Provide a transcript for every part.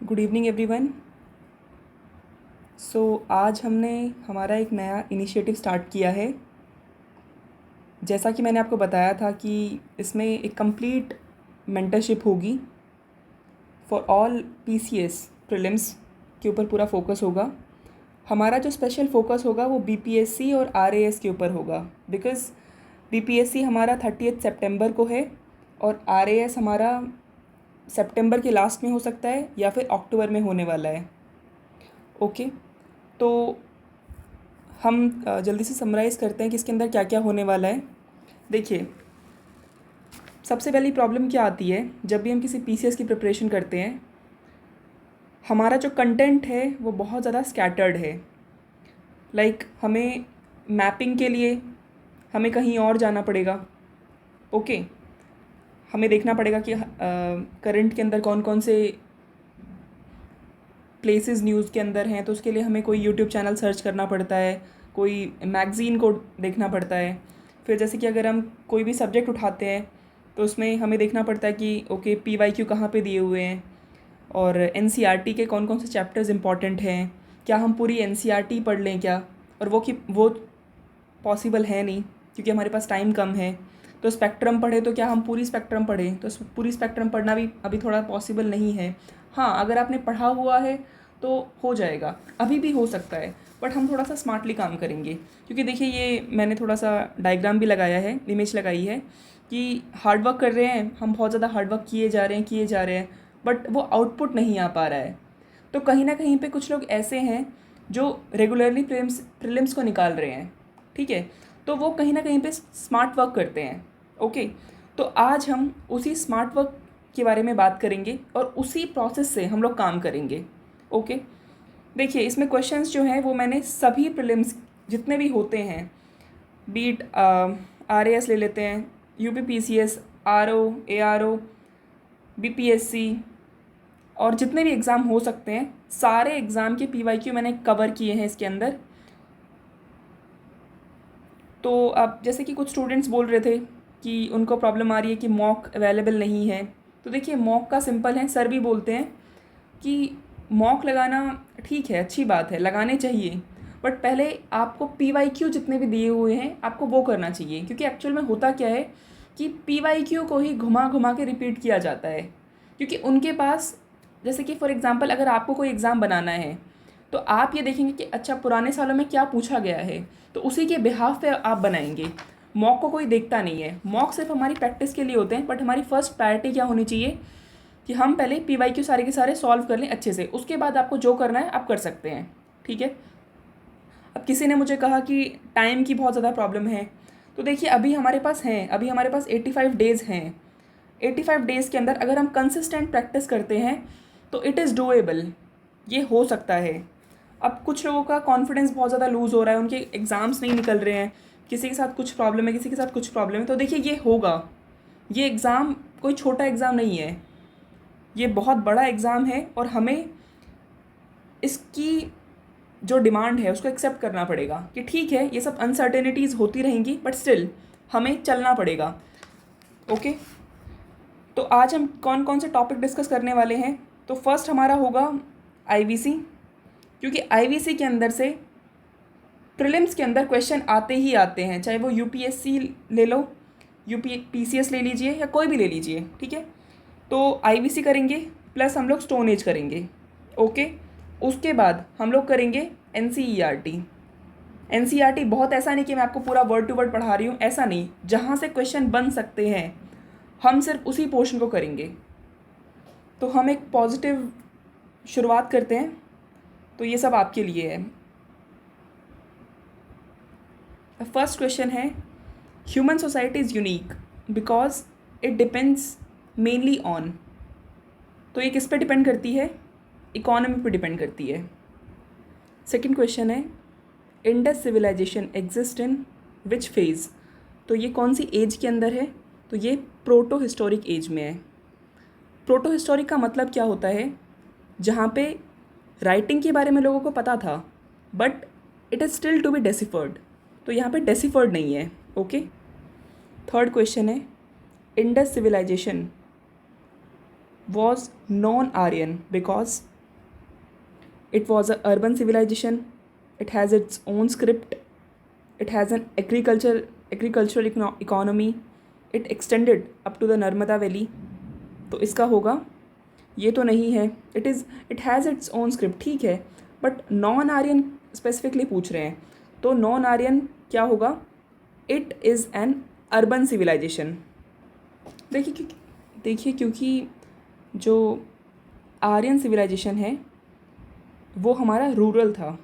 Good evening everyone. आज हमने हमारा एक नया इनिशिएटिव स्टार्ट किया है। जैसा कि मैंने आपको बताया था कि इसमें एक कंप्लीट मेंटरशिप होगी फॉर ऑल पीसीएस प्रीलिम्स के ऊपर पूरा फोकस होगा। हमारा जो स्पेशल फोकस होगा वो बीपीएससी और आरएएस के ऊपर होगा, बिकॉज़ बीपीएससी हमारा 30 सितंबर को है और आरएएस हमारा सितंबर के लास्ट में हो सकता है या फिर अक्टूबर में होने वाला है। ओके, तो हम जल्दी से समराइज़ करते हैं कि इसके अंदर क्या क्या होने वाला है। देखिए, सबसे पहली प्रॉब्लम क्या आती है जब भी हम किसी पीसीएस की प्रिपरेशन करते हैं, हमारा जो कंटेंट है वो बहुत ज़्यादा स्कैटर्ड है। हमें मैपिंग के लिए हमें कहीं और जाना पड़ेगा। ओके, हमें देखना पड़ेगा कि करंट के अंदर कौन कौन से प्लेसेस न्यूज़ के अंदर हैं, तो उसके लिए हमें कोई यूट्यूब चैनल सर्च करना पड़ता है, कोई मैगज़ीन को देखना पड़ता है। फिर जैसे कि अगर हम कोई भी सब्जेक्ट उठाते हैं तो उसमें हमें देखना पड़ता है कि ओके पीवाईक्यू कहाँ पे दिए हुए हैं और एनसीईआरटी के कौन कौन से चैप्टर्स इंपॉर्टेंट हैं, क्या हम पूरी एनसीईआरटी पढ़ लें क्या, और वो पॉसिबल है नहीं क्योंकि हमारे पास टाइम कम है। तो स्पेक्ट्रम पढ़े तो क्या हम पूरी स्पेक्ट्रम पढ़ें, तो पूरी स्पेक्ट्रम पढ़ना भी अभी थोड़ा पॉसिबल नहीं है। हाँ, अगर आपने पढ़ा हुआ है तो हो जाएगा, अभी भी हो सकता है, बट हम थोड़ा सा स्मार्टली काम करेंगे। क्योंकि देखिए, ये मैंने थोड़ा सा डायग्राम भी लगाया है, इमेज लगाई है कि हार्डवर्क कर रहे हैं हम, बहुत ज़्यादा हार्डवर्क किए जा रहे हैं, बट वो आउटपुट नहीं आ पा रहा है। तो कहीं ना कहीं पे कुछ लोग ऐसे हैं जो रेगुलरली प्रीलिम्स को निकाल रहे हैं, ठीक है, तो वो कहीं ना कहीं पे स्मार्ट वर्क करते हैं। ओके, तो आज हम उसी स्मार्ट वर्क के बारे में बात करेंगे और उसी प्रोसेस से हम लोग काम करेंगे। ओके, देखिए, इसमें क्वेश्चंस जो हैं वो मैंने सभी प्रीलिम्स जितने भी होते हैं, बीट आरएएस ले लेते हैं, UP PCS, RO, ARO, BPSC और जितने भी एग्ज़ाम हो सकते हैं, सारे एग्ज़ाम के पीवाईक्यू मैंने कवर किए हैं इसके अंदर। तो अब जैसे कि कुछ स्टूडेंट्स बोल रहे थे कि उनको प्रॉब्लम आ रही है कि मॉक अवेलेबल नहीं है, तो देखिए मॉक का सिंपल है, सर भी बोलते हैं कि मॉक लगाना ठीक है, अच्छी बात है, लगाने चाहिए, बट पहले आपको पीवाईक्यू जितने भी दिए हुए हैं आपको वो करना चाहिए। क्योंकि एक्चुअल में होता क्या है कि पीवाईक्यू को ही घुमा घुमा के रिपीट किया जाता है, क्योंकि उनके पास, जैसे कि फॉर एग्ज़ाम्पल अगर आपको कोई एग्ज़ाम बनाना है तो आप ये देखेंगे कि अच्छा पुराने सालों में क्या पूछा गया है, तो उसी के बिहाफ पे आप बनाएंगे। मॉक को कोई देखता नहीं है, मॉक सिर्फ हमारी प्रैक्टिस के लिए होते हैं, बट हमारी फर्स्ट प्रायोरिटी क्या होनी चाहिए कि हम पहले पीवाईक्यू सारे के सारे सॉल्व कर लें अच्छे से, उसके बाद आपको जो करना है आप कर सकते हैं, ठीक है। अब किसी ने मुझे कहा कि टाइम की बहुत ज़्यादा प्रॉब्लम है, तो देखिए अभी हमारे पास 85 डेज़ हैं। 85 डेज़ के अंदर अगर हम कंसिस्टेंट प्रैक्टिस करते हैं तो इट इज़ डूएबल, ये हो सकता है। अब कुछ लोगों का कॉन्फिडेंस बहुत ज़्यादा लूज़ हो रहा है, उनके एग्ज़ाम्स नहीं निकल रहे हैं, किसी के साथ कुछ प्रॉब्लम है, किसी के साथ कुछ प्रॉब्लम है, तो देखिए ये होगा। ये एग्ज़ाम कोई छोटा एग्ज़ाम नहीं है, ये बहुत बड़ा एग्ज़ाम है और हमें इसकी जो डिमांड है उसको एक्सेप्ट करना पड़ेगा कि ठीक है ये सब अनसर्टेनिटीज़ होती रहेंगी, बट स्टिल हमें चलना पड़ेगा। ओके, तो आज हम कौन कौन से टॉपिक डिस्कस करने वाले हैं। तो फर्स्ट हमारा होगा आईवीसी, क्योंकि आईवीसी के अंदर से प्रीलिम्स के अंदर क्वेश्चन आते ही आते हैं, चाहे वो यूपीएससी ले लो, यूपी पीसीएस ले लीजिए या कोई भी ले लीजिए, ठीक है। तो आईवीसी करेंगे प्लस हम लोग स्टोन एज करेंगे। ओके, उसके बाद हम लोग करेंगे एनसीईआरटी। एनसीईआरटी बहुत ऐसा नहीं कि मैं आपको पूरा वर्ड टू वर्ड पढ़ा रही हूँ, ऐसा नहीं, जहाँ से क्वेश्चन बन सकते हैं हम सिर्फ उसी पोर्शन को करेंगे। तो हम एक पॉजिटिव शुरुआत करते हैं, तो ये सब आपके लिए है। फर्स्ट क्वेश्चन है, human society is unique because it depends mainly on. तो ये किस पे डिपेंड करती है, इकोनॉमी पे डिपेंड करती है। सेकंड क्वेश्चन है, Indus civilisation exist in which phase. तो ये कौन सी एज के अंदर है, तो ये प्रोटो हिस्टोरिक एज में है। प्रोटो हिस्टोरिक का मतलब क्या होता है, जहाँ पे राइटिंग के बारे में लोगों को पता था but it is still to be deciphered, तो यहाँ पे डेसिफर्ड नहीं है। ओके, थर्ड क्वेश्चन है, Indus civilisation was non-Aryan because it was a urban civilization, it has its own script, it has an agricultural economy, it extended up to the Narmada Valley. तो इसका होगा, ये तो नहीं है, it has its own script, ठीक है, but non Aryan specifically पूछ रहे हैं, तो नॉन आर्यन क्या होगा, it is an urban civilisation. देखिए क्योंकि जो आर्यन सिविलाइजेशन है वो हमारा रूरल था,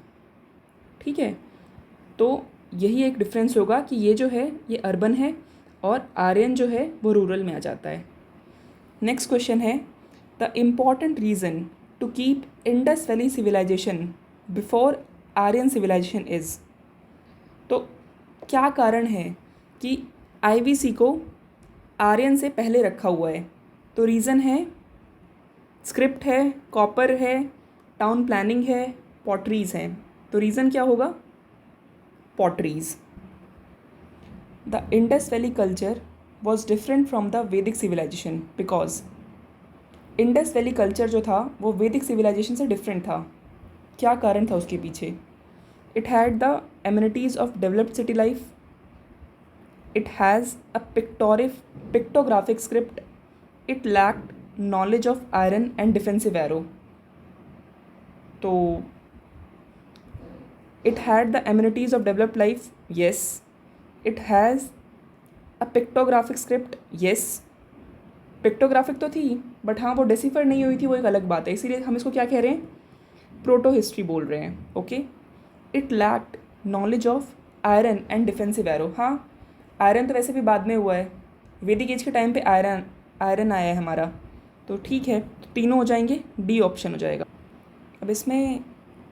ठीक है, तो यही एक डिफरेंस होगा कि ये जो है ये अर्बन है और आर्यन जो है वो रूरल में आ जाता है। नेक्स्ट क्वेश्चन है, the important reason to keep Indus valley civilisation before Aryan civilisation is. तो क्या कारण है कि आईवीसी को आर्यन से पहले रखा हुआ है? तो रीज़न है स्क्रिप्ट है, कॉपर है, टाउन प्लानिंग है, पॉटरीज़ हैं। तो रीज़न क्या होगा? Potteries. The Indus valley culture was different from the Vedic civilisation because Indus valley culture जो था वो वैदिक सिविलाइजेशन से डिफरेंट था। क्या कारण था उसके पीछे? It had the amenities of developed city life, it has a pictographic script, it lacked knowledge of iron and defensive arrow. तो it had the amenities of developed life, yes. It has a pictographic script, yes. Pictographic तो थी but हाँ वो decipher नहीं हुई थी, वो एक अलग बात है, इसीलिए हम इसको क्या कह रहे हैं, प्रोटो हिस्ट्री बोल रहे हैं, okay. It lacked knowledge of iron and defensive arrow. हाँ आयरन तो वैसे भी बाद में हुआ है, वैदिक एज के टाइम पे आयरन आया है हमारा, तो ठीक है, तो तीनों हो जाएंगे, डी ऑप्शन हो जाएगा। अब इसमें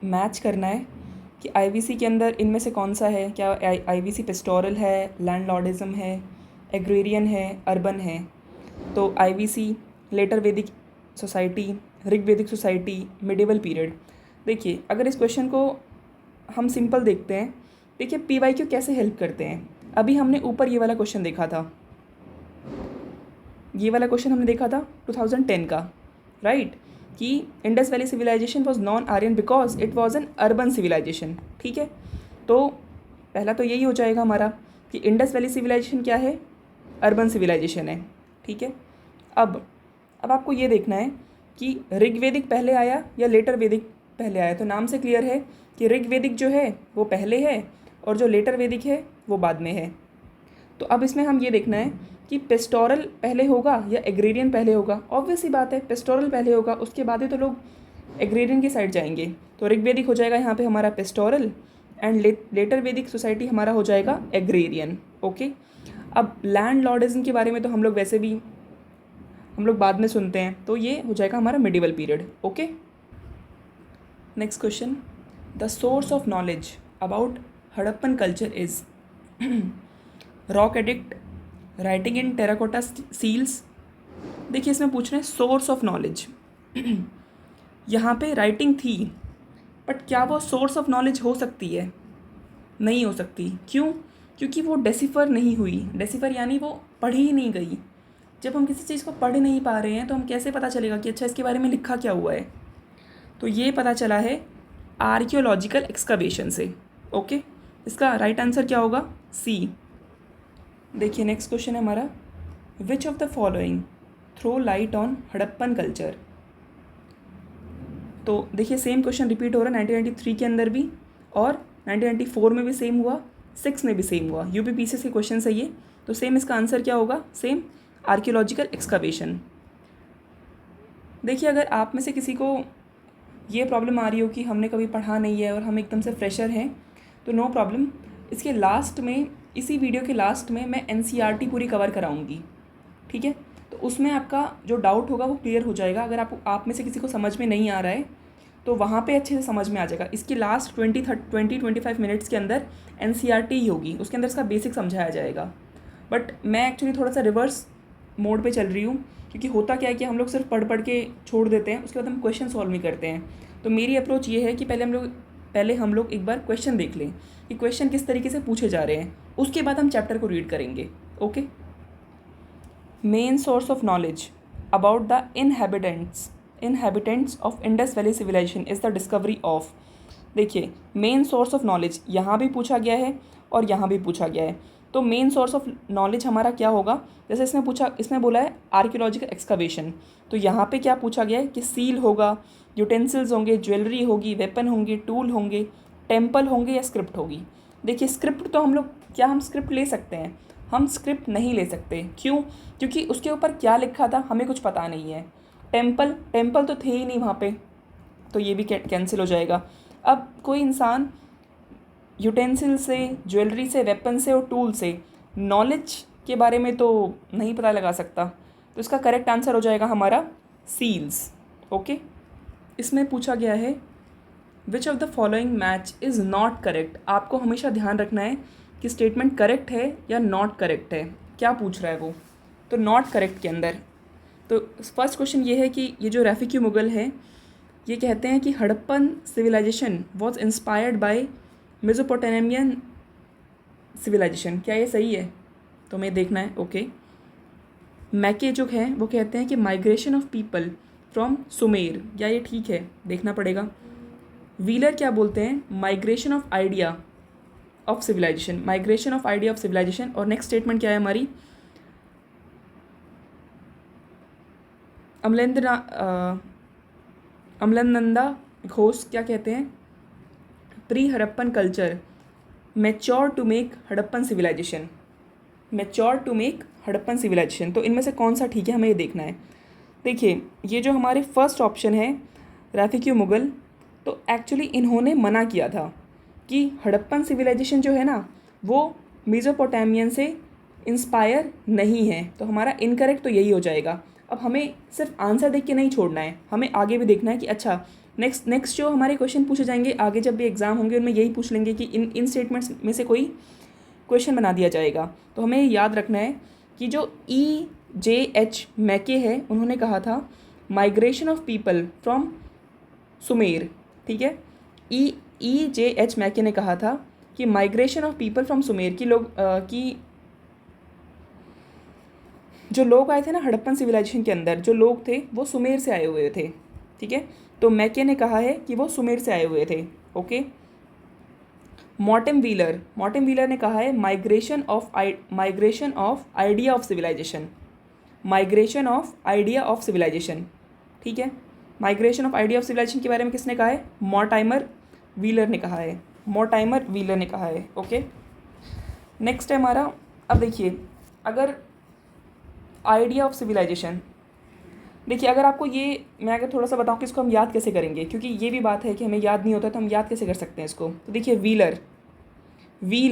मैच करना है कि आईवीसी के अंदर इनमें से कौन सा है, क्या आईवीसी पेस्टोरल है, लैंडलॉर्डिज्म है, एग्रेरियन है, अर्बन है। तो आईवीसी लेटर वैदिक सोसाइटी, ऋग्वेदिक सोसाइटी, मिडिवल पीरियड। देखिए अगर इस क्वेश्चन को हम सिंपल देखते हैं, देखिए पीवाईक्यू कैसे हेल्प करते हैं। अभी हमने ऊपर ये वाला क्वेश्चन देखा था, ये वाला क्वेश्चन हमने देखा था 2010 का, राइट, कि Indus valley civilisation was non Aryan because it was an urban civilisation, ठीक है। तो पहला तो यही हो जाएगा हमारा कि इंडस वैली सिविलाइजेशन क्या है, अर्बन सिविलाइजेशन है, ठीक है। अब आपको ये देखना है कि ऋग्वेदिक पहले आया या लेटर वैदिक पहले आया। तो नाम से क्लियर है कि ऋग्वेदिक जो है वो पहले है और जो लेटर वैदिक है वो बाद में है। तो अब इसमें हम ये देखना है कि पेस्टोरल पहले होगा या एग्रेरियन पहले होगा। ऑब्वियस सी बात है पेस्टोरल पहले होगा, उसके बाद ही तो लोग एग्रेरियन की साइड जाएंगे। तो ऋग्वेदिक हो जाएगा यहाँ पे हमारा पेस्टोरल एंड लेटर वैदिक सोसाइटी हमारा हो जाएगा एग्रेरियन, ओके। अब लैंड लॉर्डिज्म के बारे में तो हम लोग वैसे भी हम लोग बाद में सुनते हैं, तो ये हो जाएगा हमारा medieval period, okay. Next question, the source of knowledge about Harappan culture is rock edict, writing in terracotta seals. देखिए इसमें पूछ रहे हैं सोर्स ऑफ नॉलेज। यहाँ पे राइटिंग थी बट क्या वो सोर्स ऑफ नॉलेज हो सकती है? नहीं हो सकती। क्यों? क्योंकि वो डेसिफर नहीं हुई। डेसिफर यानी वो पढ़ी ही नहीं गई। जब हम किसी चीज़ को पढ़ नहीं पा रहे हैं तो हम कैसे पता चलेगा कि अच्छा इसके बारे में लिखा क्या हुआ है? तो ये पता चला है आर्कियोलॉजिकल एक्सकवेशन से, ओके। इसका राइट आंसर क्या होगा? सी। देखिए नेक्स्ट क्वेश्चन है हमारा, which of the following throw light on Harappan culture. तो देखिए सेम क्वेश्चन रिपीट हो रहा है 1993 के अंदर भी और 1994 में भी सेम हुआ, 6 में भी सेम हुआ। यूपीपीसीएस के क्वेश्चन है ये, तो सेम इसका आंसर क्या होगा? Same archaeological excavation. देखिए अगर आप में से किसी को ये प्रॉब्लम आ रही हो कि हमने कभी पढ़ा नहीं है और हम एकदम से फ्रेशर हैं, तो नो प्रॉब्लम, इसके लास्ट में, इसी वीडियो के लास्ट में मैं एनसीईआरटी पूरी कवर कराऊंगी, ठीक है। तो उसमें आपका जो डाउट होगा वो क्लियर हो जाएगा। अगर आप में से किसी को समझ में नहीं आ रहा है तो वहाँ पे अच्छे से समझ में आ जाएगा। इसकी लास्ट 20-25 मिनट्स के अंदर एनसीईआरटी ही होगी, उसके अंदर इसका बेसिक समझाया जाएगा। बट मैं एक्चुअली थोड़ा सा रिवर्स मोड पे चल रही हूँ, क्योंकि होता क्या है कि हम लोग सिर्फ पढ़ के छोड़ देते हैं, उसके बाद हम क्वेश्चन सॉल्व नहीं करते हैं। तो मेरी अप्रोच ये है कि पहले हम लोग एक बार क्वेश्चन देख लें कि क्वेश्चन किस तरीके से पूछे जा रहे हैं, उसके बाद हम चैप्टर को रीड करेंगे, okay. Main source of knowledge about the inhabitants of Indus valley civilisation is the discovery of. देखिए, मेन सोर्स ऑफ नॉलेज यहाँ भी पूछा गया है और यहाँ भी पूछा गया है। तो मेन सोर्स ऑफ नॉलेज हमारा क्या होगा, जैसे इसमें बोला है आर्कियोलॉजिकल एक्सकवेशन, तो यहाँ पे क्या पूछा गया है कि सील होगा, यूटेंसिल्स होंगे, ज्वेलरी होगी, वेपन होंगे, टूल होंगे, टेम्पल होंगे या स्क्रिप्ट होगी। देखिए, स्क्रिप्ट तो हम स्क्रिप्ट ले सकते हैं, हम स्क्रिप्ट नहीं ले सकते। क्यों? क्योंकि उसके ऊपर क्या लिखा था हमें कुछ पता नहीं है। टेम्पल तो थे ही नहीं वहाँ पे, तो ये भी कैंसिल हो जाएगा। अब कोई इंसान यूटेंसिल से, ज्वेलरी से, वेपन से और टूल से नॉलेज के बारे में तो नहीं पता लगा सकता, तो इसका करेक्ट आंसर हो जाएगा हमारा सील्स। ओके, इसमें पूछा गया है विच of the following match is not correct. आपको हमेशा ध्यान रखना है कि स्टेटमेंट करेक्ट है या नॉट करेक्ट है, क्या पूछ रहा है वो। तो नॉट करेक्ट के अंदर तो फर्स्ट क्वेश्चन ये है कि ये जो रैफिक्यू मुगल है ये कहते हैं कि Harappan civilisation was inspired by Mesopotamian civilisation. क्या ये सही है? तो हमें देखना है। ओके, मैके जो है वो कहते हैं कि migration of people from Sumer. क्या ये ठीक है? देखना पड़ेगा। व्हीलर क्या बोलते हैं? Migration of idea of civilisation, migration of idea of civilisation. और नेक्स्ट स्टेटमेंट क्या है हमारी? अमलनंदा घोष क्या कहते हैं? Pre Harappan culture mature to make Harappan civilisation, mature to make Harappan civilisation. तो इनमें से कौन सा ठीक है, हमें ये देखना है। देखिए, ये जो हमारे फर्स्ट ऑप्शन है रैफिक्यू मुगल, तो एक्चुअली इन्होंने मना किया था कि हड़प्पन सिविलाइजेशन जो है ना वो मेसोपोटामियन से इंस्पायर नहीं है, तो हमारा इनकरेक्ट तो यही हो जाएगा। अब हमें सिर्फ आंसर देख के नहीं छोड़ना है, हमें आगे भी देखना है कि अच्छा नेक्स्ट जो हमारे क्वेश्चन पूछे जाएंगे आगे जब भी एग्ज़ाम होंगे उनमें यही पूछ लेंगे कि इन स्टेटमेंट्स में से कोई क्वेश्चन बना दिया जाएगा। तो हमें याद रखना है कि जो EJ H मैके है उन्होंने कहा था migration of people from Sumer. ठीक है, EJ H मैके ने कहा था कि migration of people from Sumer की जो लोग आए थे ना हड़प्पन सिविलाइजेशन के अंदर, जो लोग थे वो सुमेर से आए हुए थे। ठीक है, तो मैके ने कहा है कि वो सुमेर से आए हुए थे। ओके, मॉर्टिम व्हीलर ने कहा है migration of idea of civilisation, migration of idea of civilisation. ठीक है, migration of idea of civilisation के बारे में किसने कहा है? मॉर्टाइमर व्हीलर ने कहा है। ओके, नेक्स्ट है हमारा, अब देखिए अगर आइडिया ऑफ सिविलाइजेशन, देखिए अगर आपको ये मैं अगर थोड़ा सा बताऊँ कि इसको हम याद कैसे करेंगे, क्योंकि ये भी बात है कि हमें याद नहीं होता तो हम याद कैसे कर सकते हैं इसको। तो देखिए व्हील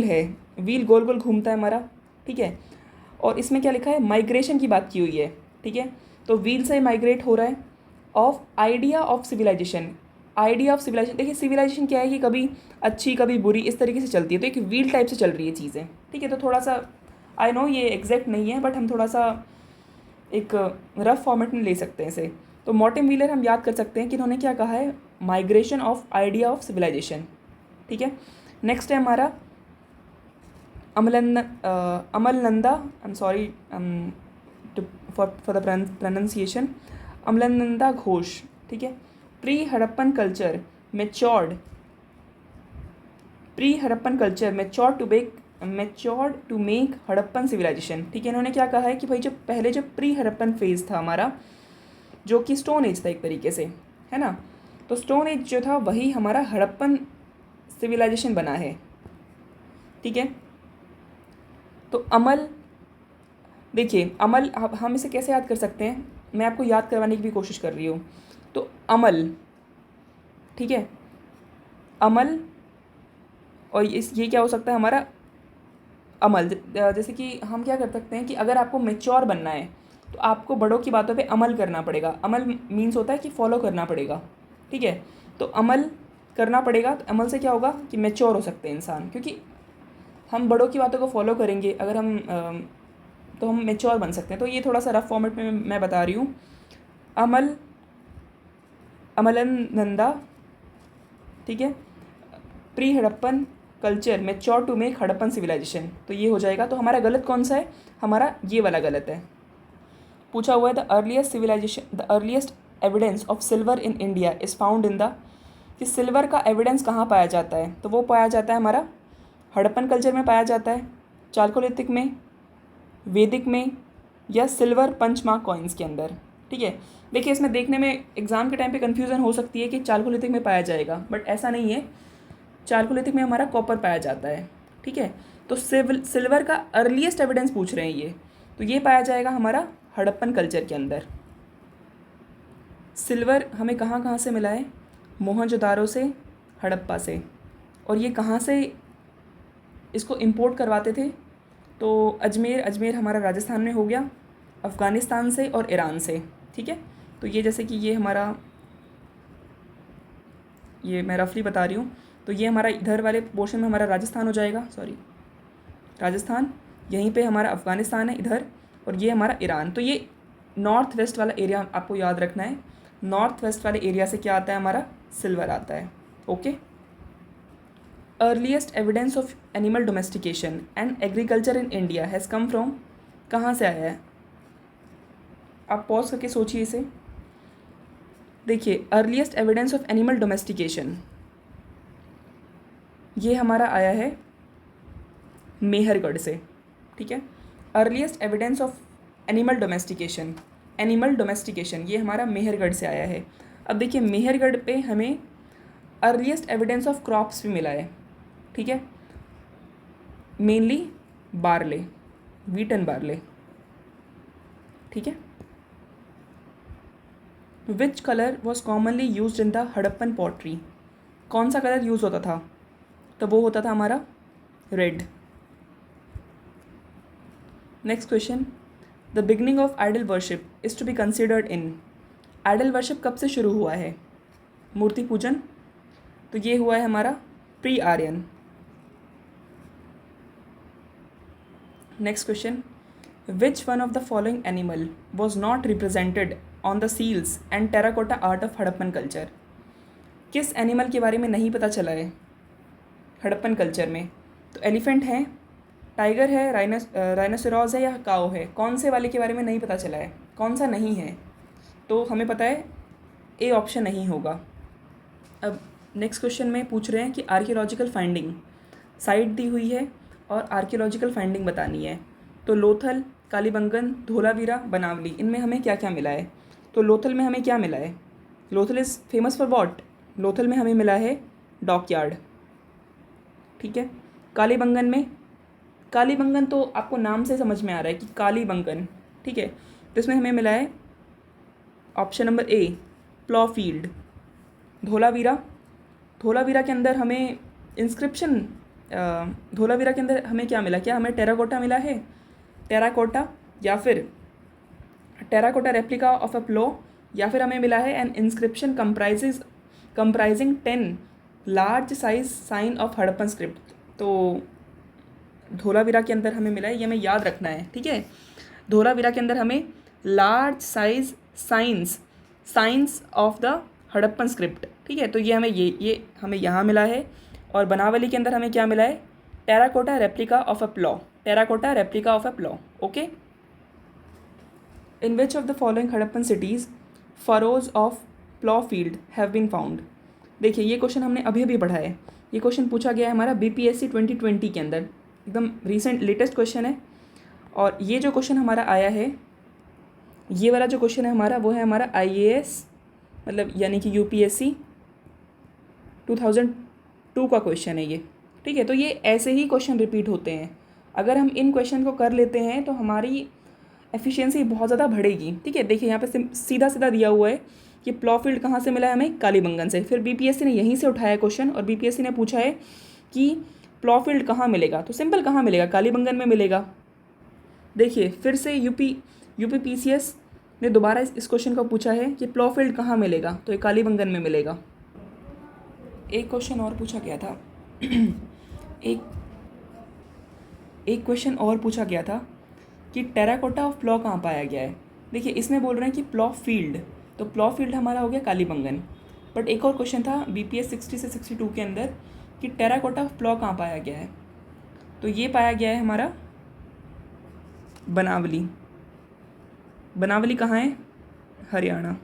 है, व्हील गोल गोल घूमता है हमारा। ठीक है, और इसमें क्या लिखा है? माइग्रेशन की बात की हुई है। ठीक है, तो व्हील से माइग्रेट हो रहा है ऑफ आइडिया ऑफ सिविलाइजेशन। देखिए सिविलाइजेशन क्या है कि कभी अच्छी कभी बुरी इस तरीके से चलती है, तो एक व्हील टाइप से चल रही है चीज़ें। ठीक है, तो थोड़ा सा आई नो ये एग्जैक्ट नहीं है बट हम थोड़ा सा एक रफ फॉर्मेट में ले सकते हैं इसे। तो मॉर्टिम व्हीलर हम याद कर सकते हैं कि इन्होंने क्या कहा है? Migration of idea of civilisation. ठीक है, नेक्स्ट है हमारा Amalananda, I am sorry for the pronunciation, Amalananda Ghosh. ठीक है, pre Harappan culture matured to make Harappan civilisation. ठीक है, इन्होंने क्या कहा है कि भाई जो पहले जो प्री हड़प्पन फेज़ था हमारा, जो कि स्टोन एज था एक तरीके से, है ना, तो स्टोन एज जो था वही हमारा हड़प्पन सिविलाइजेशन बना है। ठीक है, तो देखिए अमल हम इसे कैसे याद कर सकते हैं, मैं आपको याद करवाने की भी कोशिश कर रही हूँ। तो अमल, ठीक है, अमल, और ये क्या हो सकता है हमारा अमल। जैसे कि हम क्या कर सकते हैं कि अगर आपको मैच्योर बनना है तो आपको बड़ों की बातों पे अमल करना पड़ेगा। अमल मीन्स होता है कि फॉलो करना पड़ेगा। ठीक है, तो अमल करना पड़ेगा, तो अमल से क्या होगा कि मैच्योर हो सकते हैं इंसान, क्योंकि हम बड़ों की बातों को फॉलो करेंगे अगर हम तो हम मैच्योर बन सकते हैं। तो ये थोड़ा सा रफ फॉर्मेट में मैं बता रही हूँ। अमलनंदा, ठीक है, pre Harappan culture mature to make Harappan civilisation, तो ये हो जाएगा। तो हमारा गलत कौन सा है? हमारा ये वाला गलत है। पूछा हुआ है the earliest evidence of silver in India is found in the, कि सिल्वर का एविडेंस कहाँ पाया जाता है, तो वो पाया जाता है हमारा हड़प्पन कल्चर में पाया जाता है, चालकोलिथिक में, वैदिक में, या सिल्वर पंचमार्क कॉइन्स के अंदर। ठीक है, देखिए इसमें देखने में एग्जाम के टाइम पे कन्फ्यूज़न हो सकती है कि चालकोलिथिक में पाया जाएगा, बट ऐसा नहीं है। चालकोलिथिक में हमारा कॉपर पाया जाता है। ठीक है, तो सिल्वर का अर्लीस्ट एविडेंस पूछ रहे हैं ये, तो ये पाया जाएगा हमारा हड़प्पन कल्चर के अंदर। सिल्वर हमें कहाँ कहाँ से मिला है, मोहनजोदारो से, हड़प्पा से। और ये कहाँ से इसको इंपोर्ट करवाते थे, तो अजमेर हमारा राजस्थान में हो गया, अफ़गानिस्तान से और ईरान से। ठीक है, तो ये जैसे कि ये हमारा, ये मैं रफली बता रही हूँ, तो ये हमारा इधर वाले पोर्शन में हमारा राजस्थान हो जाएगा, राजस्थान, यहीं पे हमारा अफ़गानिस्तान है इधर, और ये हमारा ईरान। तो ये नॉर्थ वेस्ट वाला एरिया आपको याद रखना है, नॉर्थ वेस्ट वाले एरिया से क्या आता है, हमारा सिल्वर आता है। Okay, earliest evidence of animal domestication and agriculture in India has come from, कहाँ से आया है, आप पॉज करके सोचिए इसे। देखिए, earliest evidence of animal domestication ये हमारा आया है मेहरगढ़ से। ठीक है, earliest evidence of animal domestication ये हमारा मेहरगढ़ से आया है। अब देखिए, मेहरगढ़ पे हमें अर्लीस्ट एविडेंस ऑफ क्रॉप्स भी मिला है। ठीक है, mainly barley, wheat and barley. ठीक है, which colour was commonly use in the Harappan pottery, कौन सा कलर यूज़ होता था, तो वो होता था हमारा red. Next question, the beginning of idol worship is to be considered in, idol worship कब से शुरू हुआ है, मूर्ति पूजन, तो ये हुआ है हमारा pre Aryan. Next question, which one of the following animal was not represented on the seals and terracotta art of Harappan culture, किस एनिमल के बारे में नहीं पता चला है हड़प्पन कल्चर में, तो एलिफेंट है, टाइगर है, राइनोसेरॉस है, या काओ है, कौन से वाले के बारे में नहीं पता चला है, कौन सा नहीं है, तो हमें पता है ए ऑप्शन नहीं होगा। अब नेक्स्ट क्वेश्चन में पूछ रहे हैं कि आर्कियोलॉजिकल फाइंडिंग, साइट दी हुई है और आर्कियोलॉजिकल फाइंडिंग बतानी है, तो लोथल, कालीबंगन, धोलावीरा, बनावली, इनमें हमें क्या क्या मिला है, तो लोथल में हमें क्या मिला है, Lothal is famous for what, Lothal में हमें मिला है डॉकयार्ड। ठीक है, कालीबंगन तो आपको नाम से समझ में आ रहा है कि कालीबंगन। ठीक है, तो इसमें हमें मिला है option number A, plough field. Dholavira के अंदर हमें इंस्क्रिप्शन, धोलावीरा के अंदर हमें क्या मिला, क्या हमें टेराकोटा मिला है, टेराकोटा, या फिर terracotta replica of a plough, या फिर हमें मिला है an inscription comprising 10 large size sign of Harappan script. तो धोलावीरा के अंदर हमें मिला है, ये हमें याद रखना है। ठीक है, धोलावीरा के अंदर हमें large size science of the Harappan script. ठीक है, तो ये हमें यहाँ मिला है। और बनावली के अंदर हमें क्या मिला है, terracotta replica of a plough. Okay, in which of the following Harappan cities furrows of plough field have been found. देखिए, ये क्वेश्चन हमने अभी पढ़ा है, ये क्वेश्चन पूछा गया है हमारा BPSC 2020 के अंदर, एकदम रिसेंट लेटेस्ट क्वेश्चन है। और ये जो क्वेश्चन हमारा आया है, ये वाला जो क्वेश्चन है हमारा, वो है हमारा IAS, मतलब यानी कि UPSC 2002 का क्वेश्चन है ये। ठीक है, तो ये ऐसे ही क्वेश्चन रिपीट होते हैं, अगर हम इन क्वेश्चन को कर लेते हैं तो हमारी एफिशिएंसी बहुत ज़्यादा बढ़ेगी। ठीक है, देखिए यहाँ पे सीधा दिया हुआ है कि प्लॉ फील्ड कहाँ से मिला है हमें, कालीबंगन से। फिर BPSC ने यहीं से उठाया क्वेश्चन, और BPSC ने पूछा है कि प्लॉ फील्ड कहाँ मिलेगा, तो सिंपल कहाँ मिलेगा, कालीबंगन में मिलेगा। देखिए, फिर से UPPCS ने दोबारा इस क्वेश्चन को पूछा है कि प्लॉ फील्ड कहाँ मिलेगा, तो ये कालीबंगन में मिलेगा। एक क्वेश्चन और पूछा गया था एक क्वेश्चन और पूछा गया था कि टेराकोटा ऑफ प्लॉ कहाँ पाया गया है। देखिए, इसमें बोल रहे हैं कि प्लॉ फील्ड, तो प्लॉ फील्ड हमारा हो गया कालीबंगन। बट एक और क्वेश्चन था BPS 60 से 62 के अंदर कि टेराकोटा ऑफ प्लॉ कहाँ पाया गया है, तो ये पाया गया है हमारा बनावली। बनावली कहाँ है? हरियाणा।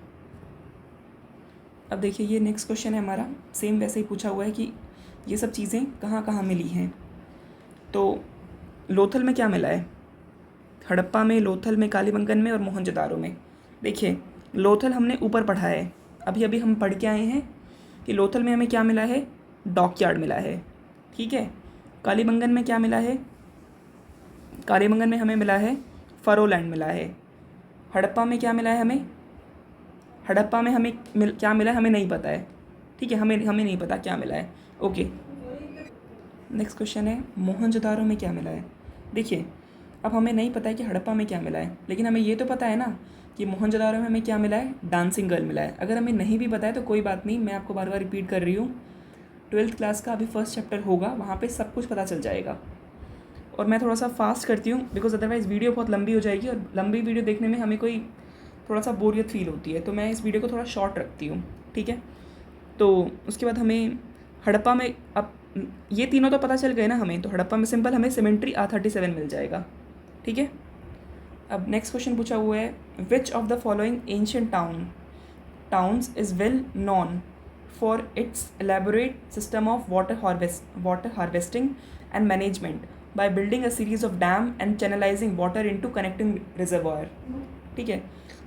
अब देखिए ये नेक्स्ट क्वेश्चन है हमारा, सेम वैसे ही पूछा हुआ है कि ये सब चीज़ें कहाँ कहाँ मिली हैं। तो लोथल में क्या मिला है? हड़प्पा में, लोथल में, कालीबंगन में और मोहनजोदारो में। देखिए लोथल हमने ऊपर पढ़ा है, अभी अभी हम पढ़ के आए हैं कि लोथल में हमें क्या मिला है? डॉकयार्ड मिला है, ठीक है। कालीबंगन में क्या मिला है? कालीबंगन में हमें मिला है फरोलैंड मिला है। हड़प्पा में क्या मिला है हमें? हड़प्पा में हमें क्या मिला है हमें नहीं पता है, ठीक है, हमें नहीं पता क्या मिला है। ओके, नेक्स्ट क्वेश्चन है मोहनजोदारो में क्या मिला है। देखिए अब हमें नहीं पता है कि हड़प्पा में क्या मिला है, लेकिन हमें ये तो पता है ना कि मोहनजोदारो में हमें क्या मिला है? डांसिंग गर्ल मिला है। अगर हमें नहीं भी पता है तो कोई बात नहीं, मैं आपको बार बार रिपीट कर रही हूँ, 12th क्लास का अभी फर्स्ट चैप्टर होगा, वहाँ पे सब कुछ पता चल जाएगा। और मैं थोड़ा सा फास्ट करती हूँ बिकॉज अदरवाइज़ वीडियो बहुत लंबी हो जाएगी, और लंबी वीडियो देखने में हमें कोई थोड़ा सा बोरियत फील होती है, तो मैं इस वीडियो को थोड़ा शॉर्ट रखती हूँ, ठीक है। तो उसके बाद हमें हड़प्पा में, अब ये तीनों तो पता चल गए ना हमें, तो हड़प्पा में सिंपल हमें सीमेंट्री R37 मिल जाएगा, ठीक है। अब नेक्स्ट क्वेश्चन पूछा हुआ है, विच of the following ancient towns is well non for its elaborate system of water harvesting and management by building a series of dam and channelising water into connecting reservoir, ठीक है।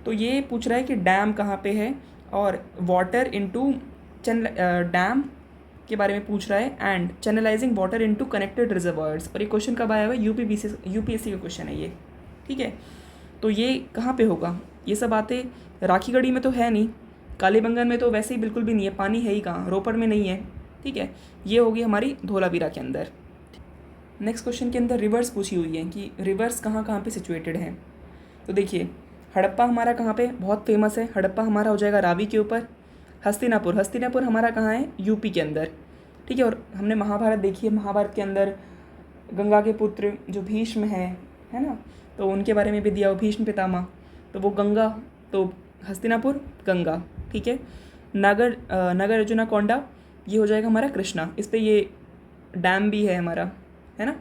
तो ये पूछ रहा है कि डैम कहाँ पे है और वाटर इनटू डैम के बारे में पूछ रहा है and channelising water into connected reservoirs. और ये क्वेश्चन कब आया हुआ है? यूपीएससी का क्वेश्चन है ये, ठीक है। तो ये कहाँ पे होगा? ये सब बातें राखीगढ़ी में तो है नहीं, कालीबंगन में तो वैसे ही बिल्कुल भी नहीं है, पानी है ही कहाँ, रोपड़ में नहीं है, ठीक है। ये होगी हमारी धोलावीरा के अंदर। नेक्स्ट क्वेश्चन के अंदर रिवर्स पूछी हुई है कि रिवर्स कहाँ कहाँ पे सिचुएटेड हैं। तो देखिए हड़प्पा हमारा कहाँ पे बहुत फेमस है? हड़प्पा हमारा हो जाएगा रावी के ऊपर। हस्तिनापुर हमारा कहाँ है? यूपी के अंदर, ठीक है। और हमने महाभारत देखी है, महाभारत के अंदर गंगा के पुत्र जो भीष्म है ना, तो उनके बारे में भी दिया हो, भीष्म पितामह, तो वो गंगा, तो हस्तिनापुर गंगा, ठीक है। नगर अर्जुना कोंडा ये हो जाएगा हमारा कृष्णा, इस पर ये डैम भी है हमारा, है ना।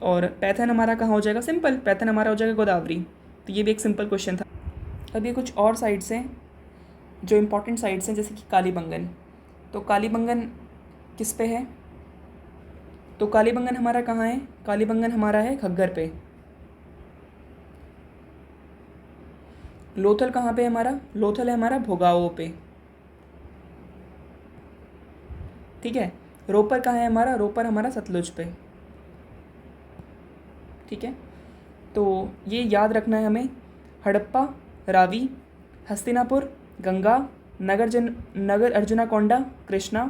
और पैथन हमारा कहाँ हो जाएगा? सिंपल, पैथन हमारा हो जाएगा गोदावरी। तो ये भी एक सिंपल क्वेश्चन था। अब ये कुछ और साइट्स हैं जो इम्पॉर्टेंट साइट्स हैं, जैसे कि कालीबंगन। तो कालीबंगन किस पे है? तो कालीबंगन हमारा कहाँ है? कालीबंगन हमारा है घग्गर पे। लोथल कहाँ पे है हमारा? लोथल है हमारा भोगाओ पे, ठीक है। रोपर कहाँ है हमारा? रोपर हमारा सतलुज पे, ठीक है। तो ये याद रखना है हमें, हड़प्पा, रावी, हस्तिनापुर, गंगा, नगर अर्जुना कोंडा, कृष्णा,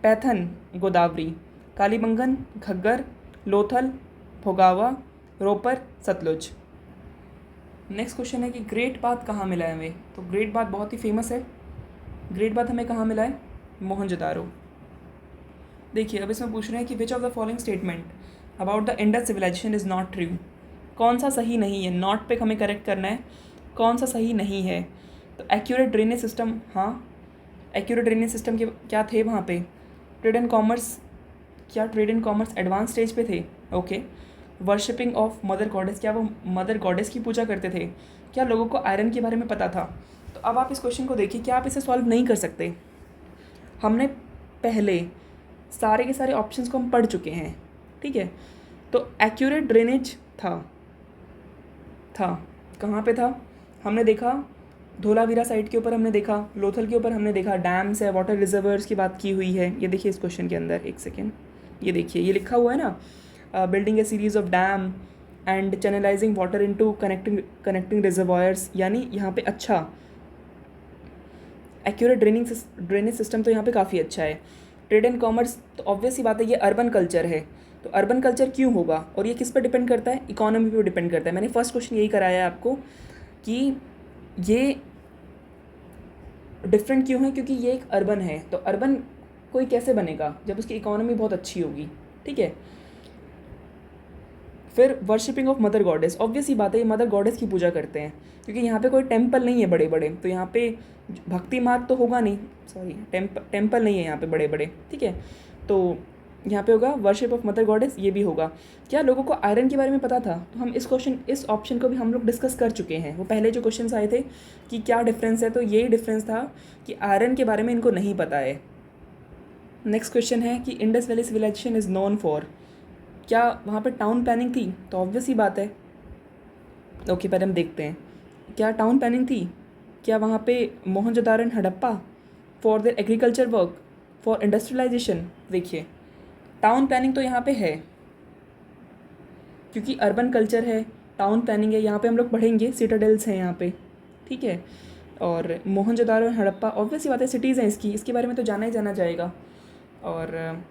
पैथन, गोदावरी, कालीबंगन, घग्गर, लोथल, भोगावा, रोपर, सतलुज। नेक्स्ट क्वेश्चन है कि ग्रेट बाथ कहाँ मिला है हमें? तो ग्रेट बाथ बहुत ही फेमस है। ग्रेट बाथ हमें कहाँ मिला है? मोहनजोदारो। देखिए अब इसमें पूछ रहे हैं कि which of the following statement about the Indus civilisation is not true. कौन सा सही नहीं है? नॉट पे हमें करेक्ट करना है, कौन सा सही नहीं है। तो एक्यूरेट ड्रेनेज सिस्टम, हाँ एक्यूरेट ड्रेनेज सिस्टम के क्या थे वहाँ पे? ट्रेड एंड कॉमर्स, क्या trade and commerce advance stage पे थे? Okay. Worshipping of mother goddess, क्या वो मदर गॉडेस की पूजा करते थे? क्या लोगों को आयरन के बारे में पता था? तो अब आप इस क्वेश्चन को देखिए, क्या आप इसे सॉल्व नहीं कर सकते? हमने पहले सारे के सारे ऑप्शंस को हम पढ़ चुके हैं, ठीक है। तो एक्यूरेट ड्रेनेज था कहाँ पे था? हमने देखा धोलावीरा साइड के ऊपर, हमने देखा लोथल के ऊपर, हमने देखा डैम्स है, वाटर रिजर्वर्स की बात की हुई है। ये देखिए इस क्वेश्चन के अंदर, एक सेकेंड, ये देखिए ये लिखा हुआ है ना, building A series of dam and channelising water into connecting reservoirs, यानी यहाँ पे अच्छा एक्यूरेट ड्रेनेज सिस्टम तो यहाँ पे काफ़ी अच्छा है। ट्रेड एंड कॉमर्स, तो ऑब्वियस ही बात है ये अर्बन कल्चर है, तो अर्बन कल्चर क्यों होगा? और ये किस पर डिपेंड करता है? इकोनॉमी पे डिपेंड करता है। मैंने फर्स्ट क्वेश्चन यही कराया है आपको कि ये डिफरेंट क्यों है, क्योंकि ये एक अर्बन है। तो अर्बन कोई कैसे बनेगा? जब उसकी इकोनॉमी बहुत अच्छी होगी, ठीक है। फिर worshipping of mother goddess, obvious ही बात है ये मदर गॉडेस की पूजा करते हैं, क्योंकि यहाँ पे कोई टेम्पल नहीं है बड़े बड़े, तो यहाँ पे भक्ति मार्ग तो होगा नहीं, सॉरी टेम्पल नहीं है यहाँ पे बड़े बड़े, ठीक है। तो यहाँ पे होगा वर्शिप ऑफ मदर गॉडेस, ये भी होगा। क्या लोगों को आयरन के बारे में पता था? तो हम इस ऑप्शन को भी हम लोग डिस्कस कर चुके हैं। वो पहले जो क्वेश्चंस आए थे कि क्या डिफरेंस है, तो यही डिफरेंस था कि आयरन के बारे में इनको नहीं पता है। नेक्स्ट क्वेश्चन है कि Indus valley civilisation is known for, क्या वहाँ पर टाउन प्लानिंग थी? तो ऑब्वियस ही बात है। ओके, पहले हम देखते हैं क्या टाउन प्लानिंग थी। क्या वहाँ पे Mohenjodaro and Harappa for their agriculture work, for industrialisation? देखिए, टाउन प्लानिंग तो यहाँ पे है, क्योंकि अर्बन कल्चर है, टाउन प्लानिंग है, यहाँ पे हम लोग पढ़ेंगे सिटाडेल्स हैं यहाँ पे, ठीक है। और मोहनजोदारो एंड हड़प्पा ऑब्वियस ही बात है, सिटीज़ हैं इसके बारे में तो जाना ही जाना जाएगा। और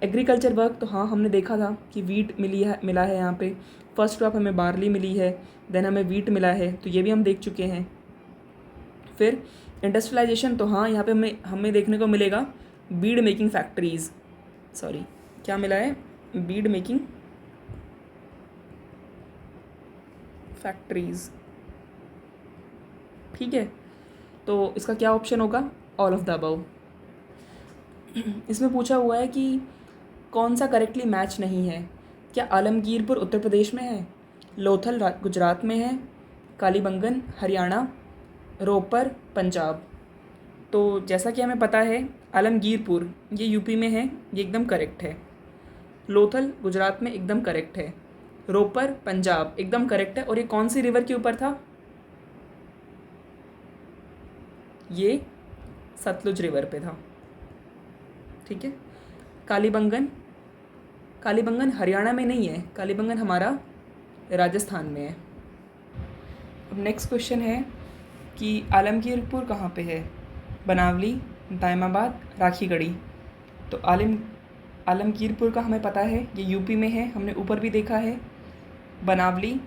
एग्रीकल्चर वर्क तो हाँ, हमने देखा था कि वीट मिला है यहाँ पे। फर्स्ट क्रॉप हमें बार्ली मिली है, देन हमें वीट मिला है, तो ये भी हम देख चुके हैं। फिर इंडस्ट्रियलाइजेशन तो हाँ, यहाँ पे हमें देखने को मिलेगा बीड मेकिंग फैक्ट्रीज़, सॉरी क्या मिला है, बीड मेकिंग फैक्ट्रीज़, ठीक है। तो इसका क्या ऑप्शन होगा? All of the above. इसमें पूछा हुआ है कि कौन सा करेक्टली मैच नहीं है। क्या आलमगीरपुर उत्तर प्रदेश में है, लोथल गुजरात में है, कालीबंगन हरियाणा, रोपर पंजाब? तो जैसा कि हमें पता है आलमगीरपुर ये यूपी में है, ये एकदम करेक्ट है। लोथल गुजरात में एकदम करेक्ट है। रोपर पंजाब एकदम करेक्ट है। और ये कौन सी रिवर के ऊपर था? ये सतलुज रिवर पे था, ठीक है। कालीबंगन हरियाणा में नहीं है, कालीबंगन हमारा राजस्थान में है। अब नेक्स्ट क्वेश्चन है कि आलमगीरपुर कहाँ पे है? बनावली, दायमाबाद, राखीगढ़ी? तो आलमगीरपुर का हमें पता है ये यूपी में है, हमने ऊपर भी देखा है। बनावली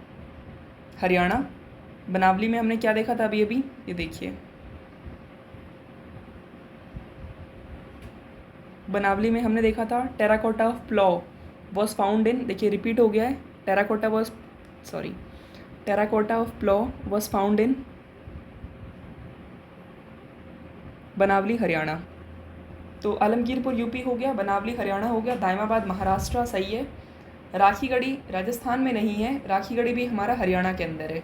हरियाणा, बनावली में हमने क्या देखा था अभी ये देखिए, बनावली में हमने देखा था terracotta of plough was found in, देखिए रिपीट हो गया है, terracotta of plough was found in Banawali Haryana. तो आलमगीरपुर यूपी हो गया, बनावली हरियाणा हो गया, दायमाबाद महाराष्ट्र सही है। राखीगढ़ी राजस्थान में नहीं है, राखीगढ़ी भी हमारा हरियाणा के अंदर है।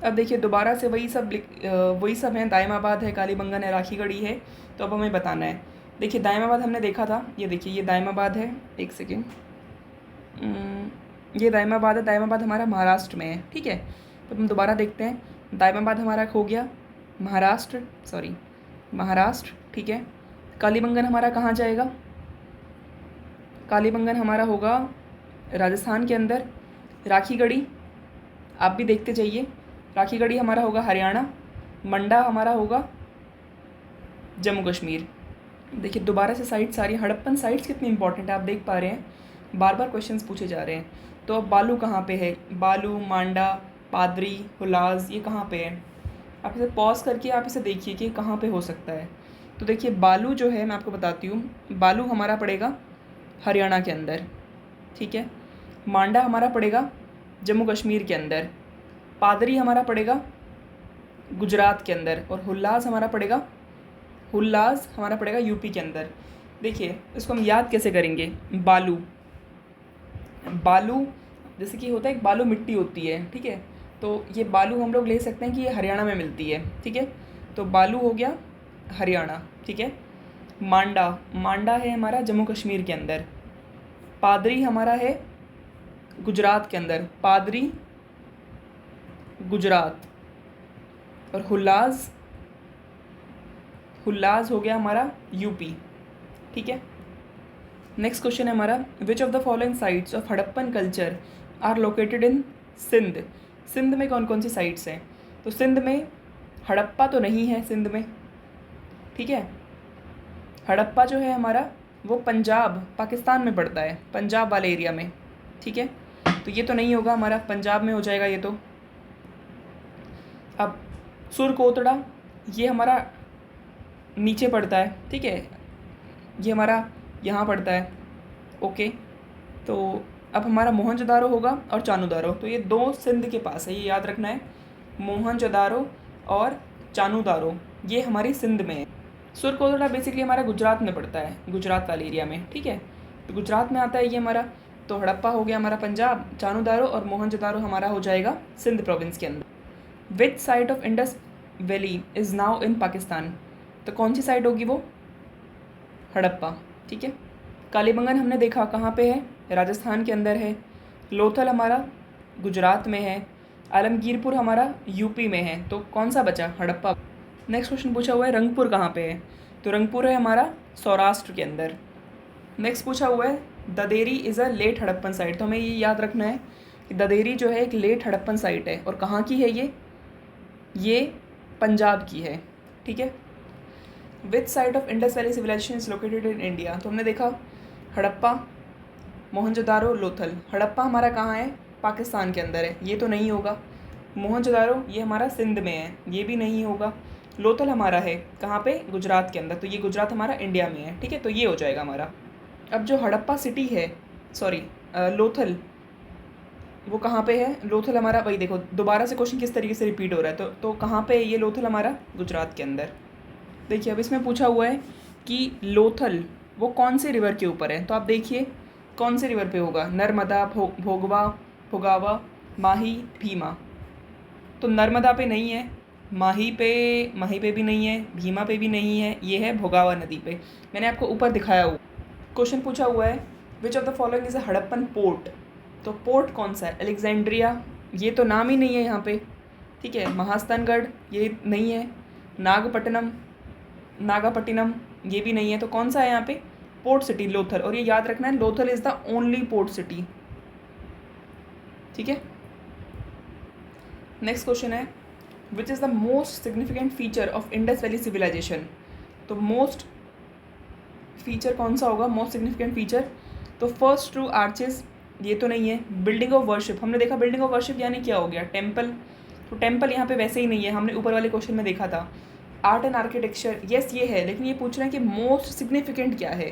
अब देखिए दोबारा से वही सब हैं, दायमाबाद है, कालीबंगन है, राखीगढ़ी है। तो अब हमें बताना है, देखिए दायमाबाद हमने देखा था, ये देखिए ये दायमाबाद है, एक सेकेंड, ये दायमाबाद है, दायमाबाद हमारा महाराष्ट्र में है, ठीक है। तो हम दोबारा देखते हैं, दायमाबाद हमारा हो गया महाराष्ट्र, ठीक है। कालीबंगन हमारा कहाँ जाएगा? कालीबंगन हमारा होगा राजस्थान के अंदर। राखीगढ़ी आप भी देखते जाइए, राखीगढ़ी हमारा होगा हरियाणा। मंडा हमारा होगा जम्मू कश्मीर। देखिए दोबारा से साइट सारी हड़प्पन साइट्स कितनी इंपॉर्टेंट है आप देख पा रहे हैं, बार बार क्वेश्चंस पूछे जा रहे हैं। तो अब बालू कहाँ पे है? बालू, मांडा, पादरी, हुलाज, ये कहाँ पे है? आप इसे पॉज करके आप इसे देखिए कि कहाँ पे हो सकता है। तो देखिए बालू जो है, मैं आपको बताती हूँ, बालू हमारा पड़ेगा हरियाणा के अंदर, ठीक है। मांडा हमारा पड़ेगा जम्मू कश्मीर के अंदर, पादरी हमारा पड़ेगा गुजरात के अंदर, और हुल्लास हमारा पड़ेगा यूपी के अंदर। देखिए इसको हम याद कैसे करेंगे? बालू जैसे कि होता है, एक बालू मिट्टी होती है, ठीक है। तो ये बालू हम लोग ले सकते हैं कि ये हरियाणा में मिलती है, ठीक है। तो बालू हो गया हरियाणा, ठीक है। मांडा है हमारा जम्मू कश्मीर के अंदर। पादरी हमारा है गुजरात के अंदर, पादरी गुजरात। और हुल्लास हो गया हमारा यूपी, ठीक है। नेक्स्ट क्वेश्चन है हमारा, which of the following sites of Harappan culture are located in Sindh? Sindh में कौन कौन सी साइट्स हैं? तो सिंध में हड़प्पा तो नहीं है सिंध में, ठीक है। हड़प्पा जो है हमारा वो पंजाब पाकिस्तान में पड़ता है, पंजाब वाले एरिया में, ठीक है। तो ये तो नहीं होगा हमारा, पंजाब में हो जाएगा ये तो। अब सुरकोतड़ा ये हमारा नीचे पड़ता है, ठीक है, ये हमारा यहाँ पड़ता है, ओके। तो अब हमारा मोहनजोदारो होगा और चानूदारो, तो ये दो सिंध के पास है, ये याद रखना है। मोहनजोदारो और चानूदारो ये हमारी सिंध में है, सुरकोटला बेसिकली हमारा गुजरात में पड़ता है, गुजरात वाले एरिया में, ठीक है। तो गुजरात में आता है ये हमारा। तो हड़प्पा हो गया हमारा पंजाब, चानूदारो और मोहनजोदारो हमारा हो जाएगा सिंध प्रोविंस के अंदर। विच side of Indus valley is now in Pakistan, तो कौन सी साइड होगी वो? हड़प्पा, ठीक है। कालीबंगन हमने देखा कहाँ पे है, राजस्थान के अंदर है। लोथल हमारा गुजरात में है। आलमगीरपुर हमारा यूपी में है। तो कौन सा बचा? हड़प्पा। नेक्स्ट क्वेश्चन पूछा हुआ है रंगपुर कहाँ पे है, तो रंगपुर है हमारा सौराष्ट्र के अंदर। नेक्स्ट पूछा हुआ है Dadheri is a late Harappan site, तो हमें ये याद रखना है कि ददेरी जो है एक लेट हड़प्पन साइट है। और कहाँ की है ये पंजाब की है, ठीक है। Which side of Indus valley civilisation is located in India, तो हमने देखा हड़प्पा, मोहनजोदारो, लोथल। हड़प्पा हमारा कहाँ है? पाकिस्तान के अंदर है, ये तो नहीं होगा। मोहनजोदारो ये हमारा सिंध में है, ये भी नहीं होगा। लोथल हमारा है कहाँ पे? गुजरात के अंदर, तो ये गुजरात हमारा इंडिया में है, ठीक है। तो ये हो जाएगा हमारा। अब जो हड़प्पा सिटी है, सॉरी लोथल, वो कहाँ पे है? लोथल हमारा, वही देखो दोबारा से क्वेश्चन किस तरीके से रिपीट हो रहा है। तो कहाँ पे है ये लोथल हमारा? गुजरात के अंदर। देखिए अब इसमें पूछा हुआ है कि लोथल वो कौन से रिवर के ऊपर है, तो आप देखिए कौन से रिवर पे होगा? नर्मदा, भोगवा, भोगावा, माही, भीमा। तो नर्मदा पे नहीं है, माही पे भी नहीं है, भीमा पे भी नहीं है, ये है भोगावा नदी पे। मैंने आपको ऊपर दिखाया हुआ। क्वेश्चन पूछा हुआ है विच of the following is a Harappan port, तो पोर्ट कौन सा है? अलेक्जेंड्रिया, ये तो नाम ही नहीं है यहाँ पे, ठीक है। महास्थानगढ़, ये नहीं है। नागापट्टिनम, ये भी नहीं है। तो कौन सा है यहाँ पे? Port city Lothal. और ये याद रखना है Lothal is the only port city, ठीक है। नेक्स्ट क्वेश्चन है which is the most significant feature of Indus valley civilisation, तो मोस्ट फीचर कौन सा होगा? मोस्ट सिग्निफिकेंट फीचर, तो फर्स्ट ट्रू आर्चेस, ये तो नहीं है। बिल्डिंग ऑफ वर्शिप, हमने देखा बिल्डिंग ऑफ वर्शिप यानी क्या हो गया? टेम्पल। तो टेम्पल यहाँ पे वैसे ही नहीं है, हमने ऊपर वाले क्वेश्चन में देखा था। आर्ट एंड आर्किटेक्चर, यस ये है, लेकिन ये पूछ रहे हैं कि मोस्ट सिग्निफिकेंट क्या है,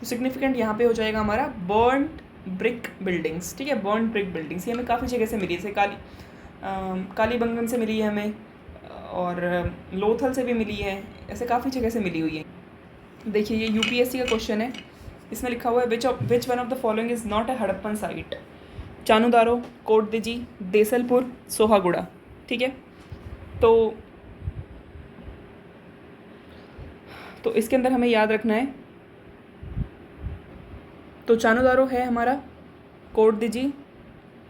तो सिग्निफिकेंट यहाँ पे हो जाएगा हमारा बर्न्ड ब्रिक बिल्डिंग्स, ठीक है। बर्न्ड ब्रिक बिल्डिंग्स ये हमें काफ़ी जगह से मिली है, जैसे कालीबंगन से मिली है हमें, और लोथल से भी मिली है, ऐसे काफ़ी जगह से मिली हुई है। देखिए ये यूपीएससी का क्वेश्चन है, इसमें लिखा हुआ है which one of the following is not a Harappan site, Chanhudaro, Kotdiji, Desalpur, Sohagaura, ठीक है। तो इसके अंदर हमें याद रखना है, तो चानूदारो है हमारा, कोटदिजी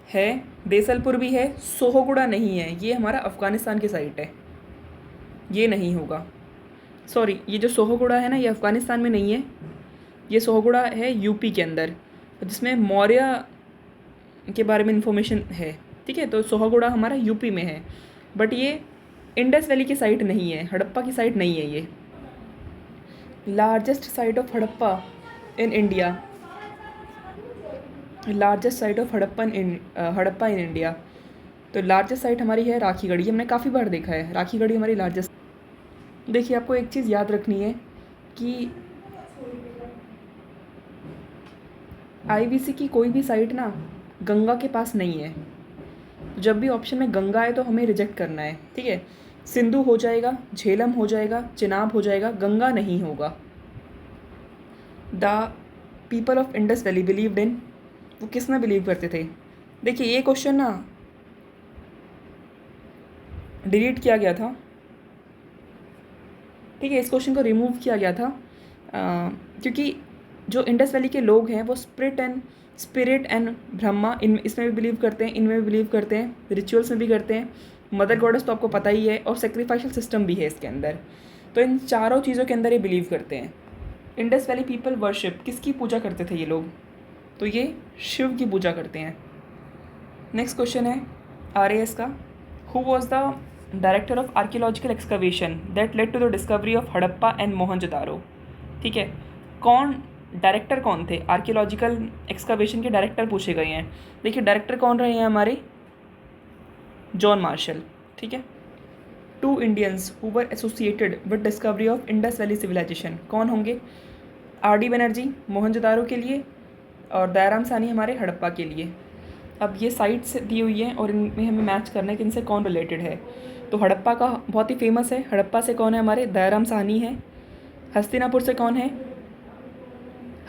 है, देसलपुर भी है, सोहागुड़ा नहीं है, ये हमारा अफ़गानिस्तान की साइट है, ये नहीं होगा। सॉरी, ये जो सोहागुड़ा है ना, ये अफ़गानिस्तान में नहीं है, ये सोहागुड़ा है यूपी के अंदर, जिसमें मौर्य के बारे में इंफॉर्मेशन है, ठीक है। तो सोहागुड़ा हमारा यूपी में है, बट ये इंडस वैली की साइट नहीं है, हड़प्पा की साइट नहीं है ये। Largest site of Harappa in India, largest site of Harappa in India, तो लार्जेस्ट साइट हमारी है राखीगढ़ी, हमने काफ़ी बार देखा है, राखीगढ़ी हमारी लार्जेस्ट। देखिए आपको एक चीज़ याद रखनी है कि आईवीसी की कोई भी साइट ना गंगा के पास नहीं है, जब भी ऑप्शन में गंगा है तो हमें रिजेक्ट करना है, ठीक है। सिंधु हो जाएगा, झेलम हो जाएगा, चिनाब हो जाएगा, गंगा नहीं होगा। The people of Indus valley believed in, वो किस में बिलीव करते थे? देखिए ये क्वेश्चन ना डिलीट किया गया था, ठीक है, इस क्वेश्चन को रिमूव किया गया था क्योंकि जो इंडस वैली के लोग हैं वो स्पिरिट एंड ब्रह्मा इसमें भी बिलीव करते हैं, इनमें भी बिलीव करते हैं, रिचुअल्स में भी करते हैं, मदर गॉडेस तो आपको पता ही है, और सेक्रीफाइशल सिस्टम भी है इसके अंदर। तो इन चारों चीज़ों के अंदर ये बिलीव करते हैं। इंडस वैली पीपल वर्शिप, किसकी पूजा करते थे ये लोग? तो ये शिव की पूजा करते हैं। नेक्स्ट क्वेश्चन है RAS का, who was the director of archaeological excavation that led to the discovery of Harappa and Mohenjodaro, ठीक है। डायरेक्टर कौन थे? आर्कियोलॉजिकल एक्सकवेशन के डायरेक्टर पूछे गए हैं। देखिए डायरेक्टर कौन रहे हैं हमारे? जॉन मार्शल, ठीक है। 2 Indians who were associated with discovery of Indus valley civilisation, कौन होंगे? RD बनर्जी मोहनजोदारो के लिए, और दयाराम साहनी हमारे हड़प्पा के लिए। अब ये साइट्स दी हुई हैं और इनमें हमें मैच करना है कि इनसे कौन रिलेटेड है। तो हड़प्पा का बहुत ही फेमस है, हड़प्पा से कौन है हमारे? दयाराम साहनी है, हस्तिनापुर से कौन है?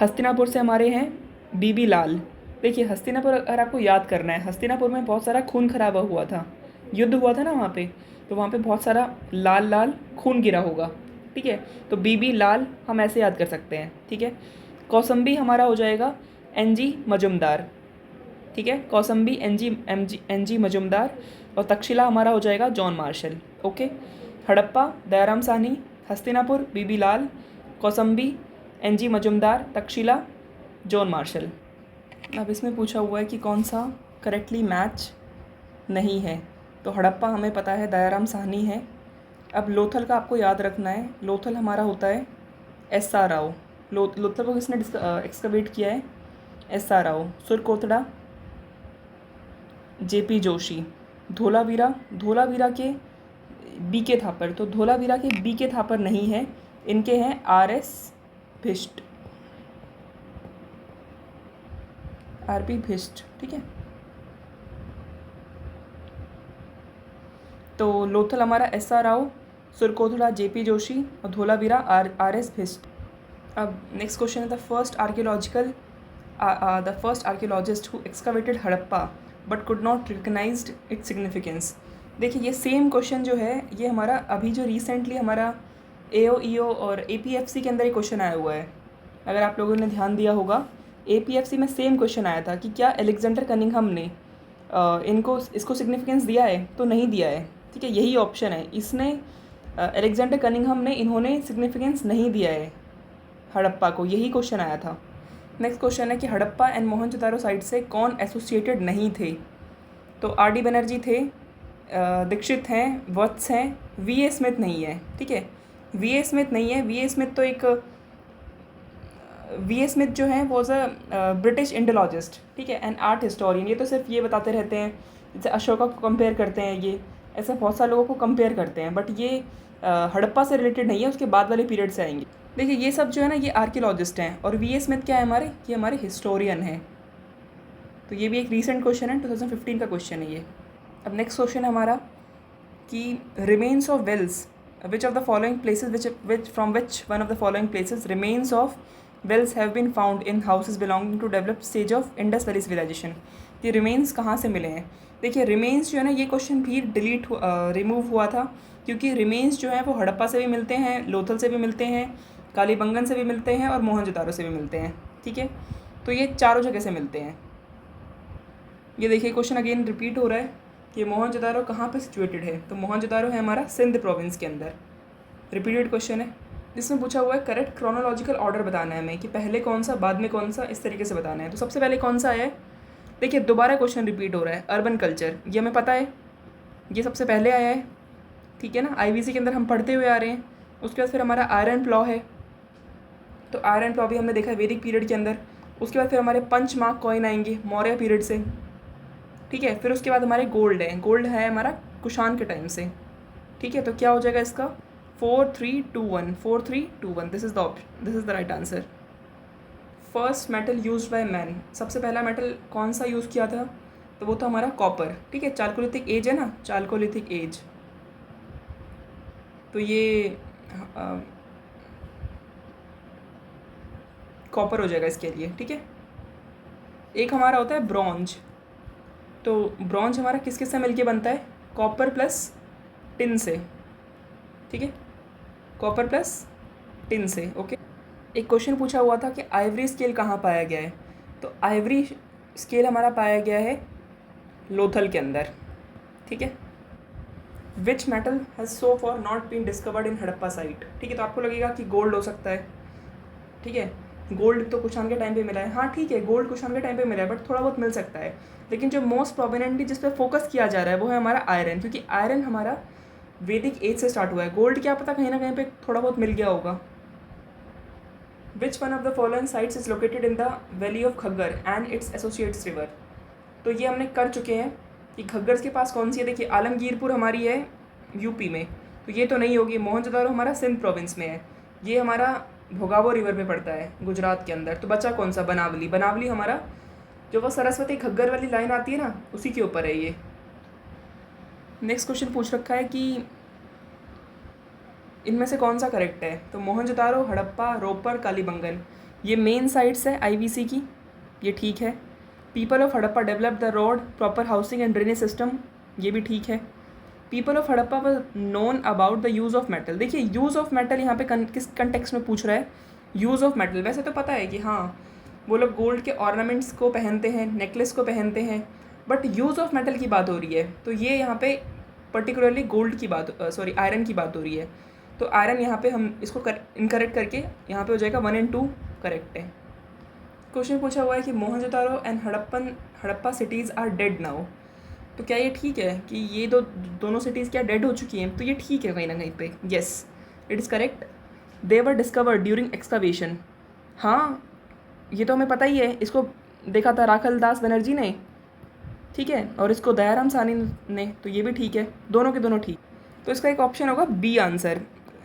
हस्तिनापुर से हमारे हैं बीबी लाल। देखिए हस्तिनापुर अगर आपको याद करना है, हस्तिनापुर में बहुत सारा खून खराबा हुआ था, युद्ध हुआ था ना वहाँ पे, तो वहाँ पे बहुत सारा लाल लाल खून गिरा होगा, ठीक है। तो बीबी लाल हम ऐसे याद कर सकते हैं, ठीक है। कौसम्बी हमारा हो जाएगा एनजी मजुमदार, ठीक है। कौसम्बी एनजी मजुमदार, और तक्षशिला हमारा हो जाएगा John Marshall, okay. Harappa Dayaram Sahni, Hastinapur B B Lal, Kaushambi N G Majumdar, Taxila John Marshall. अब इसमें पूछा हुआ है कि कौन सा करेक्टली मैच नहीं है, तो हड़प्पा हमें पता है दयाराम साहनी है। अब लोथल का आपको याद रखना है, लोथल हमारा होता है एस.आर. राव। लोथल को किसने एक्सकवेट किया है? एस.आर. राव। सुरकोतड़ा जे.पी. जोशी। धोलावीरा के बी.के. थापर, तो धोलावीरा के बी.के. थापर नहीं है, इनके हैं आर.एस. भिष्ट, आर.पी. भिष्ट, ठीक है। तो लोथल हमारा एस.आर. राव, सुरकोथड़ा जे.पी. जोशी, और धोलावीरा आर.एस. भिष्ट। अब नेक्स्ट क्वेश्चन है the first archaeologist who excavated Harappa but could not recognised its significance. देखिए ये सेम क्वेश्चन जो है ये हमारा अभी जो रिसेंटली हमारा AO और APFC के अंदर एक क्वेश्चन आया हुआ है। अगर आप लोगों ने ध्यान दिया होगा APFC में सेम क्वेश्चन आया था कि क्या अलेक्जेंडर कनिंघम ने इसको सिग्निफिकेंस दिया है, तो नहीं दिया है, ठीक है। यही ऑप्शन है, इसने अलेक्जेंडर कनिंघम ने इन्होंने सिग्निफिकेंस नहीं दिया है हड़प्पा को, यही क्वेश्चन आया था। नेक्स्ट क्वेश्चन है कि हड़प्पा एंड मोहनजोदारो साइट से कौन एसोसिएटेड नहीं थे, तो R.D. बनर्जी थे, दीक्षित हैं, वत्स हैं, V.A. स्मिथ नहीं है, ठीक है। V.A. स्मिथ नहीं है, V.A. स्मिथ तो एक V.A. स्मिथ जो है वॉज अ ब्रिटिश इंडोलॉजिस्ट, ठीक है, एंड आर्ट हिस्टोरियन। ये तो सिर्फ ये बताते रहते हैं, जैसे अशोका को कंपेयर करते हैं, ये ऐसा बहुत सारे लोगों को कंपेयर करते हैं, बट ये हड़प्पा से रिलेटेड नहीं है, उसके बाद वाले पीरियड से आएंगे। देखिए ये सब जो है ना ये आर्कियोलॉजिस्ट हैं, और V.A. स्मिथ क्या है हमारे, ये हमारे हिस्टोरियन हैं। तो ये भी एक रीसेंट क्वेश्चन है, 2015 का क्वेश्चन है ये। अब नेक्स्ट क्वेश्चन है हमारा कि remains of wells which of the following places which one of the following places remains of wells have been found in houses belonging to develop stage of Indus valley civilisation. ये remains कहाँ से मिले हैं? देखिए remains जो है ना ये क्वेश्चन भी रिमूव हुआ था, क्योंकि रिमेन्स जो है वो हड़प्पा से भी मिलते हैं, लोथल से भी मिलते हैं, कालीबंगन से भी मिलते हैं, और मोहनजोदारो से भी मिलते हैं, ठीक है। तो ये चारों जगह से मिलते हैं। ये देखिए क्वेश्चन अगेन रिपीट हो रहा है कि मोहनजोदारो कहाँ पे सिचुएटेड है, तो मोहनजोदारो है हमारा सिंध प्रोविंस के अंदर। रिपीटेड क्वेश्चन है जिसमें पूछा हुआ है करेक्ट क्रोनोलॉजिकल ऑर्डर बताना है हमें, कि पहले कौन सा बाद में कौन सा, इस तरीके से बताना है। तो सबसे पहले कौन सा है? देखिए दोबारा क्वेश्चन रिपीट हो रहा है, अर्बन कल्चर, ये हमें पता है, ये सबसे पहले आया है, ठीक है ना, IVC के अंदर हम पढ़ते हुए आ रहे हैं। उसके बाद फिर हमारा आयरन प्लॉ है, तो आयरन प्लॉ भी हमने देखा है वैदिक पीरियड के अंदर। उसके बाद फिर हमारे पंचमार्क कॉइन आएंगे मौर्य पीरियड से, ठीक है। फिर उसके बाद हमारे गोल्ड है, गोल्ड है हमारा कुषाण के टाइम से, ठीक है। तो क्या हो जाएगा इसका 4321, 4321, this is the right answer. First metal used by man, सबसे पहला मेटल कौन सा यूज़ किया था, तो वो था हमारा कॉपर, ठीक है। चाल्कोलिथिक एज है ना, चाल्कोलिथिक एज, तो ये कॉपर हो जाएगा इसके लिए, ठीक है। एक हमारा होता है ब्रॉन्ज, तो ब्रॉन्ज हमारा किस किस से मिलके बनता है, कॉपर प्लस टिन से, ठीक है, कॉपर प्लस टिन से, ओके। एक क्वेश्चन पूछा हुआ था कि आइवरी स्केल कहाँ पाया गया है, तो आइवरी स्केल हमारा पाया गया है लोथल के अंदर, ठीक है। Which metal has so far not been discovered in Harappa site, ठीक है। तो आपको लगेगा कि गोल्ड हो सकता है, ठीक है, गोल्ड तो कुषाण के टाइम पे मिला है, हाँ ठीक है, गोल्ड कुषाण के टाइम पे मिला है, बट थोड़ा बहुत मिल सकता है। लेकिन जो मोस्ट प्रोमिनेंटली जिस पर फोकस किया जा रहा है वो है हमारा आयरन, क्योंकि आयरन हमारा वैदिक एज से स्टार्ट हुआ है। गोल्ड क्या पता कहीं ना कहीं पे थोड़ा बहुत मिल गया होगा। विच one of the following sites is located in the valley of Ghaggar and it's associates river, तो ये हमने कर चुके हैं कि घग्गर के पास कौन सी है। देखिए आलमगीरपुर हमारी है यूपी में, तो ये तो नहीं होगी। मोहनजोदारो हमारा सिंध प्रोविंस में है, ये हमारा भोगावो रिवर पे पड़ता है गुजरात के अंदर। तो बचा कौन सा, बनावली, बनावली हमारा जो वो सरस्वती घग्गर वाली लाइन आती है ना उसी के ऊपर है ये। नेक्स्ट क्वेश्चन पूछ रखा है कि इनमें से कौन सा करेक्ट है? तो मोहनजोदारो, हड़प्पा, रोपर, कालीबंगन, ये मेन साइट्स है आईवीसी की, ये ठीक है। People of Harappa develop the road, proper housing and drainage system, ये भी ठीक है। People of Harappa was known about the use of metal. देखिए यूज़ ऑफ मेटल यहाँ पे किस कंटेक्स्ट में पूछ रहा है? Use of metal. वैसे तो पता है कि हाँ वो लोग गोल्ड के ऑर्नामेंट्स को पहनते हैं, नेकलेस को पहनते हैं, बट यूज़ ऑफ मेटल की बात हो रही है, तो ये यहाँ पे पर्टिकुलरली गोल्ड की बात, सॉरी आयरन की बात हो रही है। तो आयरन यहाँ पे हम इसको इनकरेक्ट करके यहाँ पे हो जाएगा 1 और 2 करेक्ट है। क्वेश्चन पूछा हुआ है कि Mohenjodaro and Harappa cities are dead now. तो क्या ये ठीक है कि ये दोनों सिटीज़ क्या डेड हो चुकी हैं? तो ये ठीक है कहीं ना कहीं पे, yes it is correct. They were discovered during excavation. हाँ ये तो हमें पता ही है, इसको देखा था राखल दास बनर्जी ने, ठीक है, और इसको दयाराम साहनी ने, तो ये भी ठीक है, दोनों के दोनों ठीक। तो इसका एक ऑप्शन होगा बी आंसर।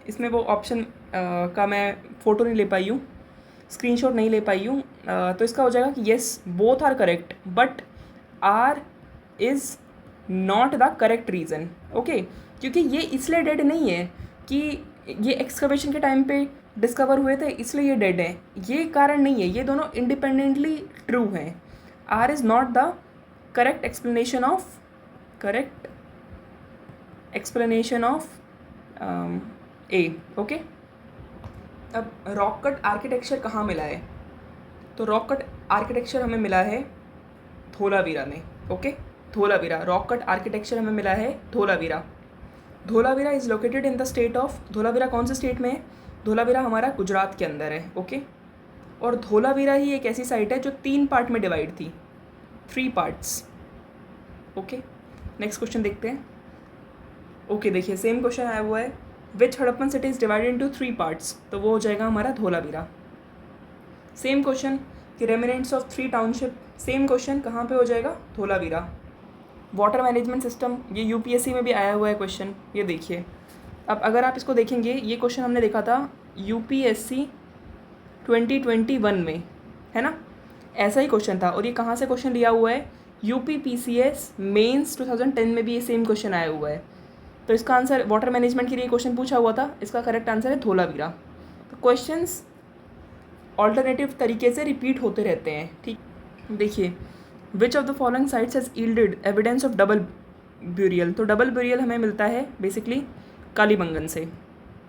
इसमें वो ऑप्शन का मैं फ़ोटो नहीं ले पाई हूँ, स्क्रीनशॉट नहीं ले पाई हूँ, तो इसका हो जाएगा कि yes both are correct but R is not the correct reason. Okay, क्योंकि ये इसलिए डेड नहीं है कि ये एक्सकवेशन के टाइम पे डिस्कवर हुए थे इसलिए ये डेड है, ये कारण नहीं है, ये दोनों इंडिपेंडेंटली ट्रू हैं। R is not the correct explanation of A. Okay, अब रॉक कट आर्किटेक्चर कहाँ मिला है? तो रॉक कट आर्किटेक्चर हमें मिला है धोलावीरा में। Okay, Dholavira, rock cut architecture हमें मिला है Dholavira. Dholavira is located in the state of, Dholavira कौन से स्टेट में है? धोलावीरा हमारा गुजरात के अंदर है। ओके, और धोलावीरा ही एक ऐसी साइट है जो 3 पार्ट में डिवाइड थी, 3 पार्ट्स। ओके, नेक्स्ट क्वेश्चन देखते हैं। ओके देखिए सेम क्वेश्चन आया हुआ है, which Harappan city is divided into 3 parts, तो वो हो जाएगा हमारा धोलावीरा। सेम क्वेश्चन कि remnants of 3 township, same question कहाँ पे हो जाएगा? धोलावीरा। वाटर मैनेजमेंट सिस्टम, ये यूपीएससी में भी आया हुआ है क्वेश्चन, ये देखिए। अब अगर आप इसको देखेंगे, ये क्वेश्चन हमने देखा था यूपीएससी 2021 में, है ना, ऐसा ही क्वेश्चन था। और ये कहाँ से क्वेश्चन लिया हुआ है? यूपीपीसीएस मेंस 2010 में भी ये सेम क्वेश्चन आया हुआ है। तो इसका आंसर, वाटर मैनेजमेंट के लिए क्वेश्चन पूछा हुआ था, इसका करेक्ट आंसर है धोलावीरा। तो क्वेश्चंस ऑल्टरनेटिव तरीके से रिपीट होते रहते हैं, ठीक। देखिए, विच of the following sites has yielded evidence of double burial, तो डबल ब्यूरियल हमें मिलता है बेसिकली कालीबंगन से,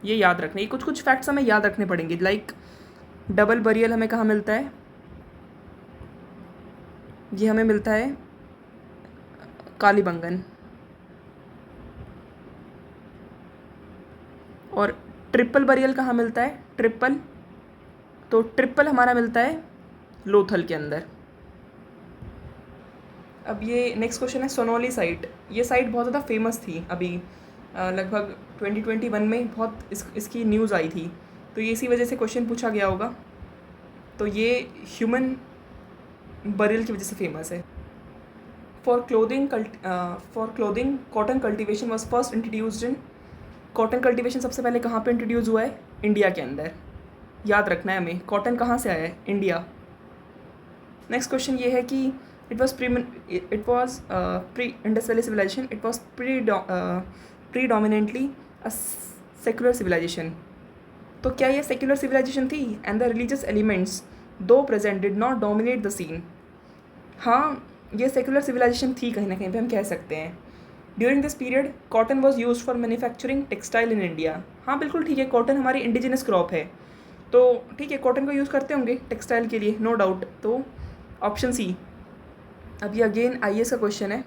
ये याद रखना। ये कुछ फैक्ट्स हमें याद रखने पड़ेंगे, लाइक डबल बरियल हमें कहाँ मिलता है? ये हमें मिलता है कालीबंगन। और ट्रिपल बरियल कहाँ मिलता है? ट्रिपल, तो ट्रिपल हमारा मिलता है लोथल के अंदर। अब ये नेक्स्ट क्वेश्चन है सोनौली साइट। ये साइट बहुत ज़्यादा फेमस थी अभी, लगभग 2021 में बहुत इसकी न्यूज़ आई थी, तो ये इसी वजह से क्वेश्चन पूछा गया होगा। तो ये ह्यूमन बरियल की वजह से फेमस है। For clothing cotton cultivation was first introduced in, cotton cultivation सबसे पहले कहाँ पे इंट्रोड्यूस हुआ है? इंडिया के अंदर। याद रखना है हमें, कॉटन कहाँ से आया है? इंडिया। नेक्स्ट क्वेश्चन ये है कि it was pre Indus valley civilisation, it was predominantly a secular civilisation. तो क्या ये सेक्युलर सिविलाइजेशन थी? And the religious elements though present did not dominate the scene. हाँ, ये सेक्युलर सिविलाइजेशन थी कहीं ना कहीं पे, हम कह सकते हैं। During this period cotton was use for manufacturing textile in India. हाँ बिल्कुल ठीक है, कॉटन हमारी इंडिजिनस क्रॉप है, तो ठीक है कॉटन को यूज़ करते होंगे टेक्सटाइल के लिए, नो डाउट। तो ऑप्शन सी। अब ये अगेन आईएएस का क्वेश्चन है,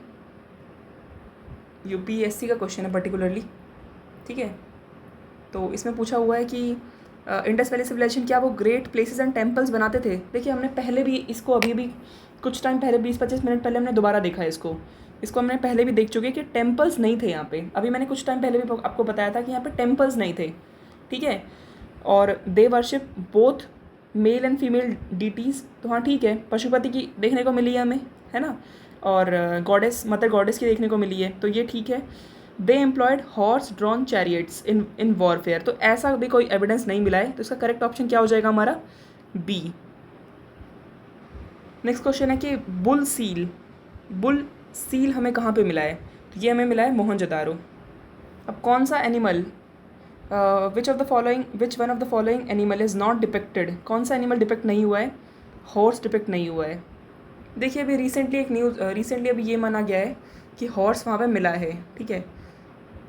यूपीएससी का क्वेश्चन है पर्टिकुलरली, ठीक है। तो इसमें पूछा हुआ है कि इंडस वैली सिविलाइजेशन क्या वो ग्रेट प्लेसेस एंड टेम्पल्स बनाते थे? देखिए हमने पहले भी इसको, अभी भी कुछ टाइम पहले 20-25 मिनट पहले हमने दोबारा देखा है इसको हमने पहले भी देख चुके कि टेम्पल्स नहीं थे यहाँ पे। अभी मैंने कुछ टाइम पहले भी आपको बताया था कि यहाँ पे टेम्पल्स नहीं थे, ठीक है। और they worship both male and female deities, तो हाँ ठीक है, पशुपति की देखने को मिली है हमें, है ना, और गॉडेस, मदर गॉडेस की देखने को मिली है, तो ये ठीक है। They employed horse drawn chariots in warfare, तो ऐसा भी कोई एविडेंस नहीं मिला है, तो इसका करेक्ट ऑप्शन क्या हो जाएगा हमारा? बी। नेक्स्ट क्वेश्चन है कि बुल सील हमें कहाँ पे मिला है? तो ये हमें मिला है मोहनजोदारो। अब कौन सा animal which one of the following animal is not depicted, कौन सा एनिमल डिपिक्ट नहीं हुआ है? हॉर्स डिपिक्ट नहीं हुआ है। देखिए अभी रिसेंटली अभी ये माना गया है कि हॉर्स वहाँ पे मिला है, ठीक है।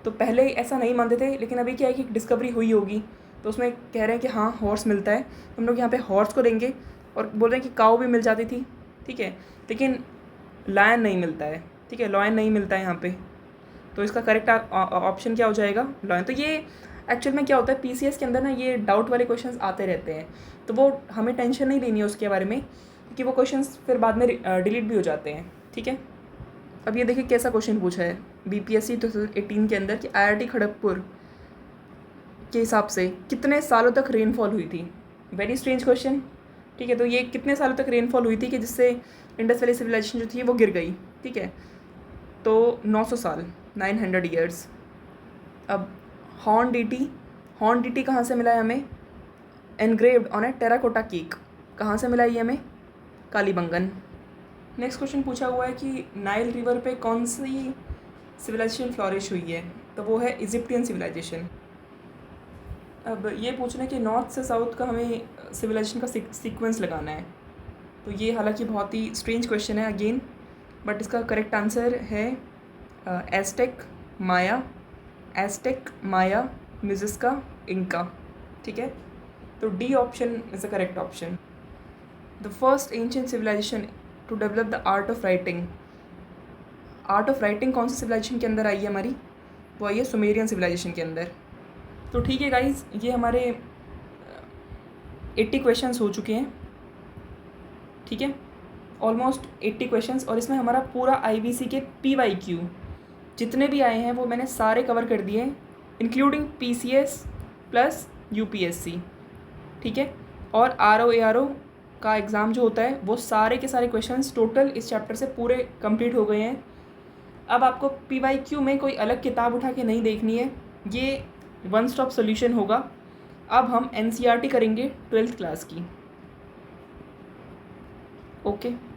तो पहले ऐसा नहीं मानते थे, लेकिन अभी क्या है कि डिस्कवरी हुई होगी, तो उसमें कह रहे हैं कि हाँ हॉर्स मिलता है, तो हम लोग यहाँ पे हॉर्स को देंगे। और बोल रहे हैं कि काऊ भी मिल जाती थी, ठीक है, लेकिन लायन नहीं मिलता है, ठीक है, लॉयन नहीं मिलता है यहाँ पे। तो इसका करेक्ट ऑप्शन क्या हो जाएगा? लॉयन। तो ये एक्चुअल में क्या होता है, पीसीएस के अंदर ना ये डाउट वाले क्वेश्चंस आते रहते हैं, तो वो हमें टेंशन नहीं लेनी है उसके बारे में, क्योंकि वो क्वेश्चंस फिर बाद में डिलीट भी हो जाते हैं, ठीक है। अब ये देखिए कैसा क्वेश्चन पूछा है बीपीएससी 2018 के अंदर कि आईआईटी खड़गपुर के हिसाब से कितने सालों तक रेनफॉल हुई थी। वेरी स्ट्रेंज क्वेश्चन, ठीक है। तो ये कितने सालों तक रेनफॉल हुई थी कि जिससे इंडस वैली सिविलाइजेशन जो थी वो गिर गई, ठीक है। तो 900 साल, 900 ईयर्स। अब हॉर्न डीटी कहाँ से मिला है हमें? Engraved on A terracotta cake, कहाँ से मिला ये हमें? कालीबंगन। नेक्स्ट क्वेश्चन पूछा हुआ है कि नाइल रिवर पे कौन सी सिविलाइजेशन फ्लॉरिश हुई है? तो वो है इजिप्टियन सिविलाइजेशन। अब ये पूछ रहे हैं कि नॉर्थ से साउथ का हमें सिविलाइजेशन का सीक्वेंस लगाना है। तो ये हालांकि बहुत ही स्ट्रेंज क्वेश्चन है अगेन, बट इसका करेक्ट आंसर है एस्टेक, माया, मिज़िस्का, इंका, ठीक है। तो D option is the correct option. The first ancient civilisation to develop the art of writing कौन सी सिविलाइजेशन के अंदर आई है हमारी? वो आई है सुमेरियन सिविलाइजेशन के अंदर। तो ठीक है गाइज, ये हमारे 80 क्वेश्चंस हो चुके हैं, ठीक है, ऑलमोस्ट 80 क्वेश्चंस। और इसमें हमारा पूरा आईबीसी के PYQ जितने भी आए हैं वो मैंने सारे कवर कर दिए, इंक्लूडिंग PCS प्लस UPSC, ठीक है। और RO का एग्ज़ाम जो होता है वो सारे के सारे क्वेश्चंस टोटल इस चैप्टर से पूरे कंप्लीट हो गए हैं। अब आपको PYQ में कोई अलग किताब उठा के नहीं देखनी है, ये वन स्टॉप सोल्यूशन होगा। अब हम NCERT करेंगे 12th क्लास की, ओके।